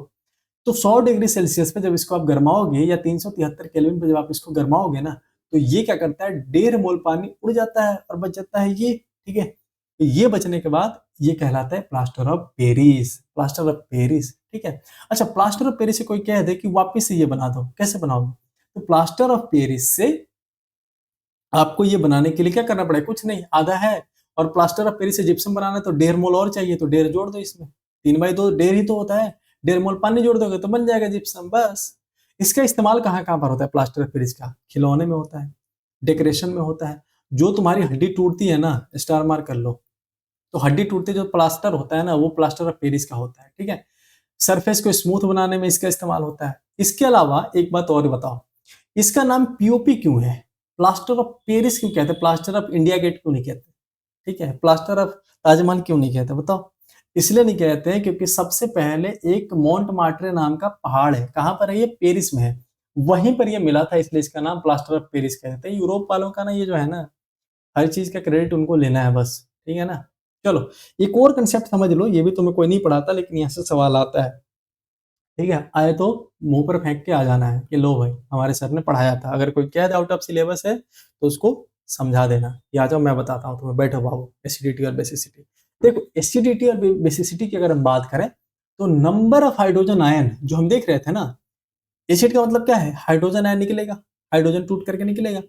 तो 100 डिग्री सेल्सियस पे जब इसको आप गर्माओगे, या 373 केल्विन पे जब आप इसको गर्माओगे ना, तो ये क्या करता है? 1.5 मोल पानी उड़ जाता है और बच जाता है ये। ठीक है, तो ये बचने के बाद ये कहलाता है plaster of Paris, plaster of Paris. ठीक है, अच्छा, प्लास्टर ऑफ पेरिस से कोई कह दे कि वापस से ये बना दो, कैसे बनाओगे? तो प्लास्टर ऑफ पेरिस से आपको ये बनाने के लिए क्या करना पड़ेगा? कुछ नहीं, आधा है। और प्लास्टर ऑफ पेरिस से जिप्सम बनाना है तो 1.5 मोल और चाहिए, तो 1.5 जोड़ दो इसमें। 3/2 1.5 ही तो होता है, 1.5 मोल पानी जोड़ दोगे तो बन जाएगा जिप्सम, बस। इसका इस्तेमाल कहाँ कहाँ पर होता है प्लास्टर ऑफ पेरिस का? खिलौने में होता है, डेकोरेशन में होता है। जो तुम्हारी हड्डी टूटती है ना, स्टार मार्क कर लो, तो हड्डी टूटते जो प्लास्टर होता है ना, वो प्लास्टर ऑफ पेरिस का होता है। ठीक है, सरफेस को स्मूथ बनाने में इसका इस्तेमाल होता है। इसके अलावा एक बात और बताओ, इसका नाम पीओपी क्यों है? प्लास्टर ऑफ पेरिस क्यों कहते हैं? प्लास्टर ऑफ इंडिया गेट क्यों नहीं कहते? ठीक है, प्लास्टर ऑफ ताजमहल क्यों नहीं कहते बताओ? इसलिए नहीं कहते हैं क्योंकि सबसे पहले एक मोंट मार्ट्रे नाम का पहाड़ है। कहाँ पर है ये? पेरिस में है। वहीं पर ये मिला था, इसलिए इसका नाम प्लास्टर ऑफ पेरिस कहते हैं। यूरोप वालों का ना ये जो है ना, हर चीज का क्रेडिट उनको लेना है बस। ठीक है ना? चलो, एक और कंसेप्ट समझ लो, ये भी तुम्हें कोई नहीं पढ़ाता, लेकिन यहाँ से सवाल आता है। ठीक है, आए तो मुंह पर फेंक के आ जाना है कि लो भाई, हमारे सर ने पढ़ाया था। अगर कोई कह दे आउट ऑफ सिलेबस है तो उसको समझा देना। ये आ जाओ, मैं बताता हूँ तुम्हें, बैठो बाबू। एसिडिटी और बेसिसिटी। देखो, एसिडिटी और बेसिसिटी की अगर हम बात करें, तो नंबर ऑफ हाइड्रोजन आयन जो हम देख रहे थे ना, एसिड का मतलब क्या है? हाइड्रोजन आयन निकलेगा, हाइड्रोजन टूट करके निकलेगा।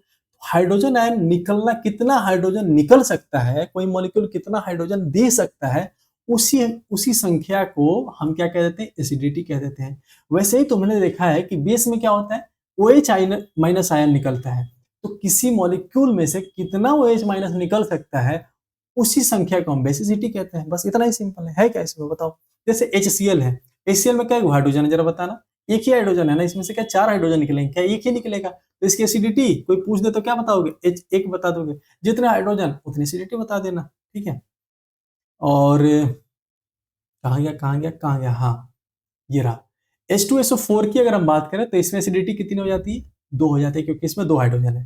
हाइड्रोजन आयन निकलना, कितना हाइड्रोजन निकल सकता है, कोई मॉलिक्यूल कितना हाइड्रोजन दे सकता है, उसी उसी संख्या को हम क्या कह देते हैं? एसिडिटी कह देते हैं। वैसे ही तुमने देखा है कि बेस में क्या होता है? OH माइनस आयन निकलता है। तो किसी मॉलिक्यूल में से कितना OH माइनस निकल सकता है, उसी संख्या को हम बेसिसिटी कहते हैं। बस इतना ही सिंपल है क्या इसमें? बताओ। जैसे HCl है, HCl में क्या हाइड्रोजन है जरा बताना? एक ही हाइड्रोजन है ना, इसमें से क्या 4 हाइड्रोजन निकलेंगे? क्या एक ही निकलेगा? तो इसकी एसिडिटी कोई पूछ दे तो क्या बताओगे? एक बता दोगे। जितने हाइड्रोजन उतनी एसिडिटी बता देना। ठीक है, और कहाँ गया, कहाँ गया, कहाँ गया? हाँ, ये रहा। H2SO4 की अगर हम बात करें तो इसमें एसिडिटी कितनी हो जाती है? 2 हो जाती है, क्योंकि इसमें 2 हाइड्रोजन है।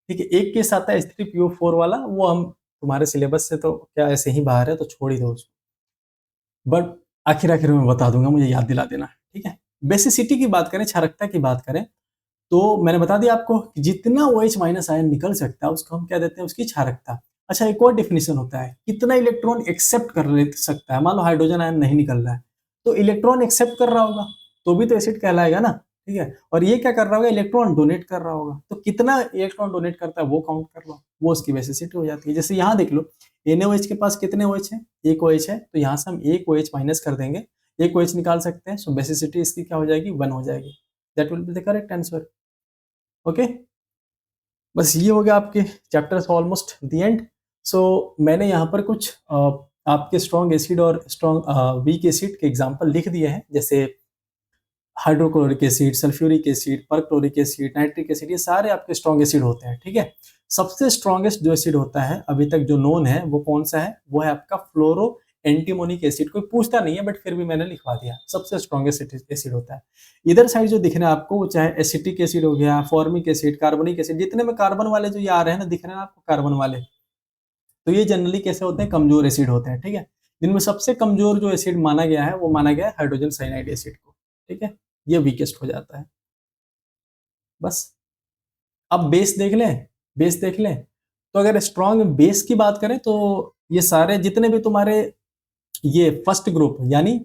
ठीक है, एक केस आता है H3PO4 वाला, वो हम तुम्हारे सिलेबस से तो क्या ऐसे ही बाहर है, तो छोड़ ही दो उसको। बट आखिर आखिर में बता दूंगा, मुझे याद दिला देना। ठीक है, बेसिसिटी की बात करें, क्षारकता की बात करें, तो मैंने बता दिया आपको कि जितना OH माइनस आयन निकल सकता है उसको हम क्या देते हैं? उसकी क्षारकता। अच्छा, एक और डेफिनेशन होता है, कितना इलेक्ट्रॉन एक्सेप्ट कर ले सकता है। मान लो हाइड्रोजन आयन नहीं निकल रहा है, तो इलेक्ट्रॉन एक्सेप्ट कर रहा होगा तो भी तो एसिड कहलाएगा ना। ठीक है। और ये क्या कर रहा होगा, इलेक्ट्रॉन डोनेट कर रहा होगा, तो कितना इलेक्ट्रॉन डोनेट करता है वो काउंट कर लो, वो उसकी बेसिसिटी हो जाती है। जैसे यहाँ देख लो, NaOH के पास कितने OH है, एक OH है, तो यहाँ से हम एक OH माइनस कर देंगे, एक OH निकाल सकते हैं, सो बेसिसिटी इसकी क्या हो जाएगी, 1 हो जाएगी। That will be the correct answer. Okay, बस ये हो गया आपके चैप्टर ऑलमोस्ट द एंड। सो मैंने यहाँ पर कुछ आपके स्ट्रॉन्ग एसिड और स्ट्रॉन्ग वीक एसिड के एग्जाम्पल लिख दिए हैं, जैसे hydrochloric acid, sulphuric acid, perchloric acid, nitric acid, ये सारे आपके स्ट्रॉन्ग एसिड होते हैं। ठीक है, सबसे स्ट्रॉन्गेस्ट जो एसिड होता है अभी तक जो नोन है वो कौन सा है, वो है आपका फ्लोरो एंटीमोनिक एसिड। कोई पूछता नहीं है बट फिर भी मैंने लिखवा दिया, सबसे स्ट्रॉन्गेस्ट एसिड होता है। इधर साइड जो दिख रहा है आपको, वो चाहे एसिटिक एसिड हो गया, फॉर्मिक एसिड, कार्बोनिक एसिड, जितने में कार्बन वाले जो ये आ रहे हैं ना, दिख रहे हैं आपको कार्बन वाले, तो ये जनरली कैसे होते हैं, कमजोर एसिड होते हैं। ठीक है, जिनमें सबसे कमजोर जो एसिड माना गया है वो माना गया है हाइड्रोजन साइनाइड एसिड को। ठीक है, ये वीकेस्ट हो जाता है। बस अब बेस देख लें, बेस देख लें, तो अगर स्ट्रॉन्ग बेस की बात करें तो ये सारे जितने भी तुम्हारे ये फर्स्ट ग्रुप यानी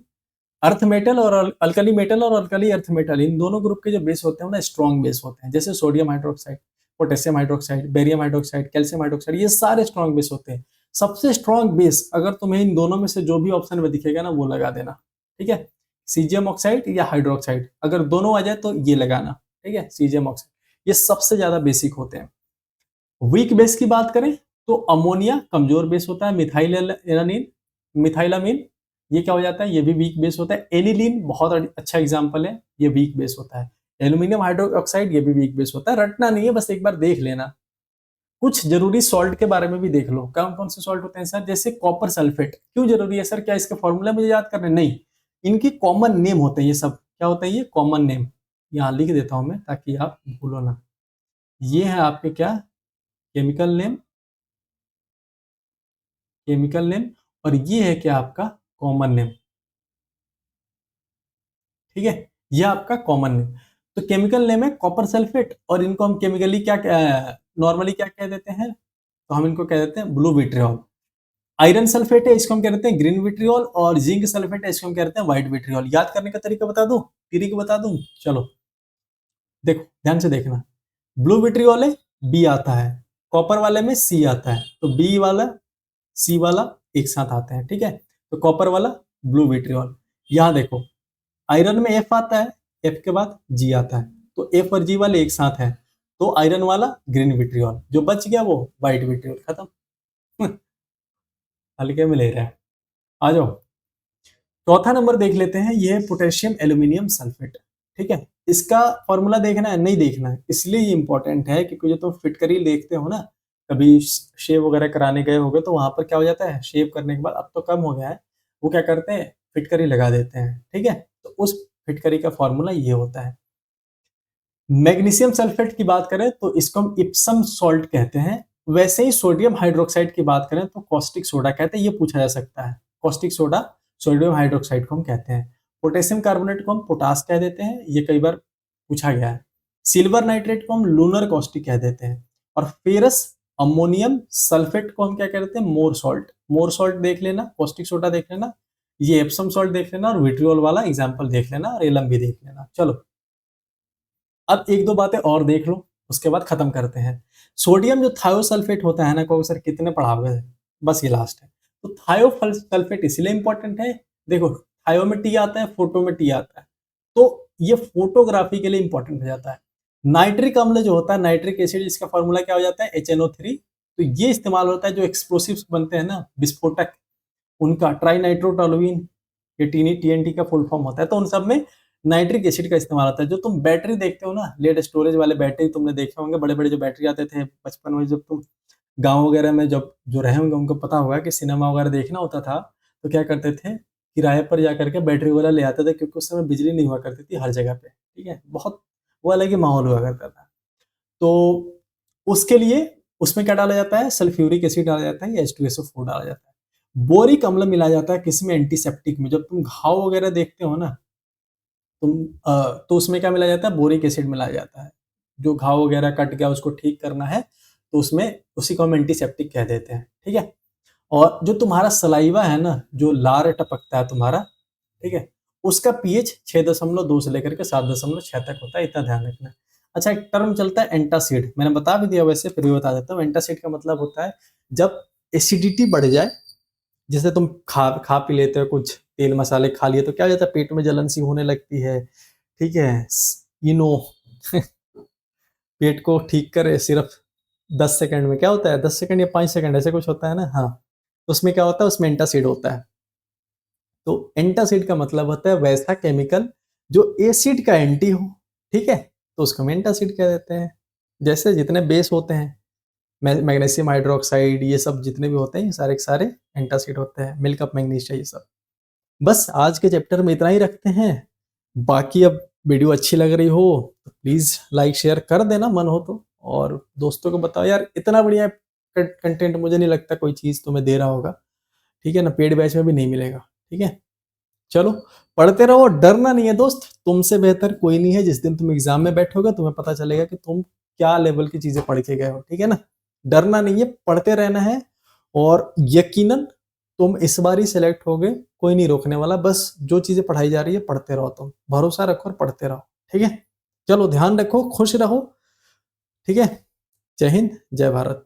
अर्थ मेटल और अल्कली मेटल और अल्कली अर्थ मेटल, इन दोनों ग्रुप के जो बेस होते हैं ना स्ट्रॉन्ग बेस होते हैं। जैसे sodium hydroxide, potassium hydroxide, barium hydroxide, calcium hydroxide, ये सारे स्ट्रॉन्ग बेस होते हैं। सबसे स्ट्रॉन्ग बेस अगर तुम्हें इन दोनों में से जो भी ऑप्शन में दिखेगा ना वो लगा देना। ठीक है, सीजियम ऑक्साइड या हाइड्रोक्साइड, अगर दोनों आ जाए तो ये लगाना। ठीक है, सीजियम ऑक्साइड, ये सबसे ज्यादा बेसिक होते हैं। वीक बेस की बात करें तो अमोनिया कमजोर बेस होता है, मिथाइल मिथाइलामीन, ये क्या हो जाता है, ये भी वीक बेस होता है। एनिलीन बहुत अच्छा एग्जांपल है, ये वीक बेस होता है। एल्यूमिनियम हाइड्रोक्साइड ये भी वीक बेस होता है। रटना नहीं है, बस एक बार देख लेना। कुछ जरूरी सॉल्ट के बारे में भी देख लो, कौन कौन से सॉल्ट होते हैं सर, जैसे कॉपर सल्फेट। क्यों जरूरी है सर, क्या इसके फॉर्मूला मुझे याद करने, नहीं, इनकी कॉमन नेम होते हैं ये सब। क्या होता है ये कॉमन नेम, यहाँ लिख देता हूं मैं ताकि आप भूलो ना। ये है आपके क्या, केमिकल नेम, केमिकल नेम, और ये है क्या आपका कॉमन नेम। ठीक है, ये आपका कॉमन नेम। तो केमिकल नेम है कॉपर सल्फेट, और इनको हम केमिकली क्या नॉर्मली क्या कह देते हैं, तो हम इनको कह देते हैं ब्लू विट्रियोल। आयरन सल्फेट है, इसको हम कह देते हैं ग्रीन विट्रियोल, और जिंक सल्फेट है, इसको हम कहते हैं व्हाइट विट्रियोल। याद करने का तरीका बता दूं, ट्रिक बता दूं, चलो देखो ध्यान से देखना। ब्लू विट्रियोल है, बी आता है, कॉपर वाले में सी आता है, तो बी वाला सी वाला एक साथ आते हैं। ठीक है, तो कॉपर वाला ब्लू विट्रियोल। यहाँ देखो आयरन में एफ आता है, एफ के बाद जी आता है, तो एफ और जी वाले एक साथ हैं, तो आयरन वाला ग्रीन विट्रियोल, जो बच गया वो व्हाइट विट्रियोल, खत्म। हल्के में ले रहे हैं। आ जाओ, चौथा नंबर देख लेते हैं, ये है पोटेशियम एल्यूमिनियम सल्फेट। ठीक है, इसका फॉर्मूला देखना है, नहीं देखना है, इसलिए ये इंपॉर्टेंट है क्योंकि जो तुम फिटकरी देखते हो ना, कभी शेव वगैरह कराने गए होगे तो वहां पर क्या हो जाता है, शेव करने के बाद, अब तो कम हो गया है, वो क्या करते हैं फिटकरी लगा देते हैं। ठीक है, तो उस फिटकरी का फॉर्मूला ये होता है। मैग्नीशियम सल्फेट की बात करें तो इसको हम इप्सम सॉल्ट कहते हैं। वैसे ही सोडियम हाइड्रोक्साइड की बात करें तो कॉस्टिक सोडा कहते हैं, ये पूछा जा सकता है। कॉस्टिक सोडा सोडियम हाइड्रोक्साइड को हम कहते हैं। पोटेशियम कार्बोनेट को हम पोटास कह देते हैं, ये कई बार पूछा गया है। सिल्वर नाइट्रेट को हम लूनर कॉस्टिक कह देते हैं। और फेरस अमोनियम सल्फेट को हम क्या कहते हैं, मोर सॉल्ट। मोर सॉल्ट देख लेना, कॉस्टिक सोडा देख लेना, ये एप्सम सॉल्ट देख लेना, और विट्रियोल वाला एग्जाम्पल देख लेना, और एलम भी देख लेना। चलो अब एक दो बातें और देख लो, उसके बाद खत्म करते हैं। सोडियम जो थायोसल्फेट होता है ना, को सर कितने पढ़ा हुए हैं, बस ये लास्ट है। तो थायोसल्फेट इसलिए इंपॉर्टेंट है, देखो थायो में टी आता है, फोटो में टी आता है, तो ये फोटोग्राफी के लिए इंपॉर्टेंट हो जाता है। नाइट्रिक अम्ल जो होता है, नाइट्रिक एसिड, इसका फॉर्मूला क्या हो जाता है, HNO3। तो ये इस्तेमाल होता है जो एक्सप्लोसिव्स बनते हैं ना, विस्फोटक, उनका ट्राई नाइट्रोटोलुइन, ये TNT का फुल फॉर्म होता है, तो उन सब में नाइट्रिक एसिड का इस्तेमाल होता है। जो तुम बैटरी देखते हो ना, लेड स्टोरेज वाले बैटरी तुमने देखे होंगे, बड़े बड़े जो बैटरी आते थे बचपन में, जब तुम गांव वगैरह में जब जो रहे होंगे उनको पता होगा कि सिनेमा वगैरह देखना होता था तो क्या करते थे, किराए पर जा करके बैटरी वाला ले आते थे, क्योंकि उस समय बिजली नहीं हुआ करती थी हर जगह पे। ठीक है, बहुत वो अलग ही माहौल हुआ करता था। तो उसके लिए उसमें क्या डाला जाता है, सल्फ्यूरिक एसिड डाला जाता है या H2SO4 डाला जाता है। बोरिक अम्ल मिलाया जाता है किसमें, एंटीसेप्टिक में। जब तुम घाव वगैरह देखते हो ना तुम तो उसमें क्या मिलाया जाता है, बोरिक एसिड मिलाया जाता है। जो घाव वगैरह कट गया उसको ठीक करना है, तो उसमें उसी को हम एंटीसेप्टिक कह देते हैं। ठीक है, और जो तुम्हारा सलाइवा है ना, जो लार टपकता है तुम्हारा, ठीक है, उसका पीएच 6.2 से लेकर के 7.6 तक होता है, इतना ध्यान रखना। अच्छा, एक टर्म चलता है एंटासिड, मैंने बता भी दिया, वैसे फिर भी बता देता हूँ। एंटासिड का मतलब होता है जब एसिडिटी बढ़ जाए, जैसे तुम खा पी लेते हो, कुछ तेल मसाले खा लिए तो क्या हो जाता है, पेट में जलन सी होने लगती है, ठीक है, नो पेट को ठीक करे सिर्फ 10 सेकंड में, क्या होता है 10 सेकंड या 5 सेकंड ऐसे कुछ होता है ना, हाँ, उसमें क्या होता है, उसमें एंटासिड होता है। तो एंटासिड का मतलब होता है वैसा केमिकल जो एसिड का एंटी हो, ठीक है, तो उसको हम एंटासिड कह देते हैं। जैसे जितने बेस होते हैं, मैग्नीशियम हाइड्रोक्साइड, ये सब जितने भी होते हैं, ये सारे के सारे एंटासिड होते हैं, मिल्क ऑफ मैग्नीशिया, ये सब। बस आज के चैप्टर में इतना ही रखते हैं। बाकी अब वीडियो अच्छी लग रही हो तो प्लीज लाइक शेयर कर देना, मन हो तो, और दोस्तों को बताओ यार, इतना बढ़िया कंटेंट मुझे नहीं लगता कोई चीज तुम्हें दे रहा होगा, ठीक है ना, पेड बैच में भी नहीं मिलेगा, ठीक है। चलो, पढ़ते रहो, डरना नहीं है दोस्त, तुमसे बेहतर कोई नहीं है। जिस दिन तुम एग्जाम में बैठोगे तुम्हें पता चलेगा कि तुम क्या लेवल की चीजें पढ़ के गए हो, ठीक है ना। डरना नहीं है, पढ़ते रहना है, और यकीनन तुम इस बार ही सिलेक्ट होगे, कोई नहीं रोकने वाला। बस जो चीजें पढ़ाई जा रही है पढ़ते रहो, तुम भरोसा रखो और पढ़ते रहो, ठीक है। चलो, ध्यान रखो, खुश रहो, ठीक है। जय हिंद, जय भारत।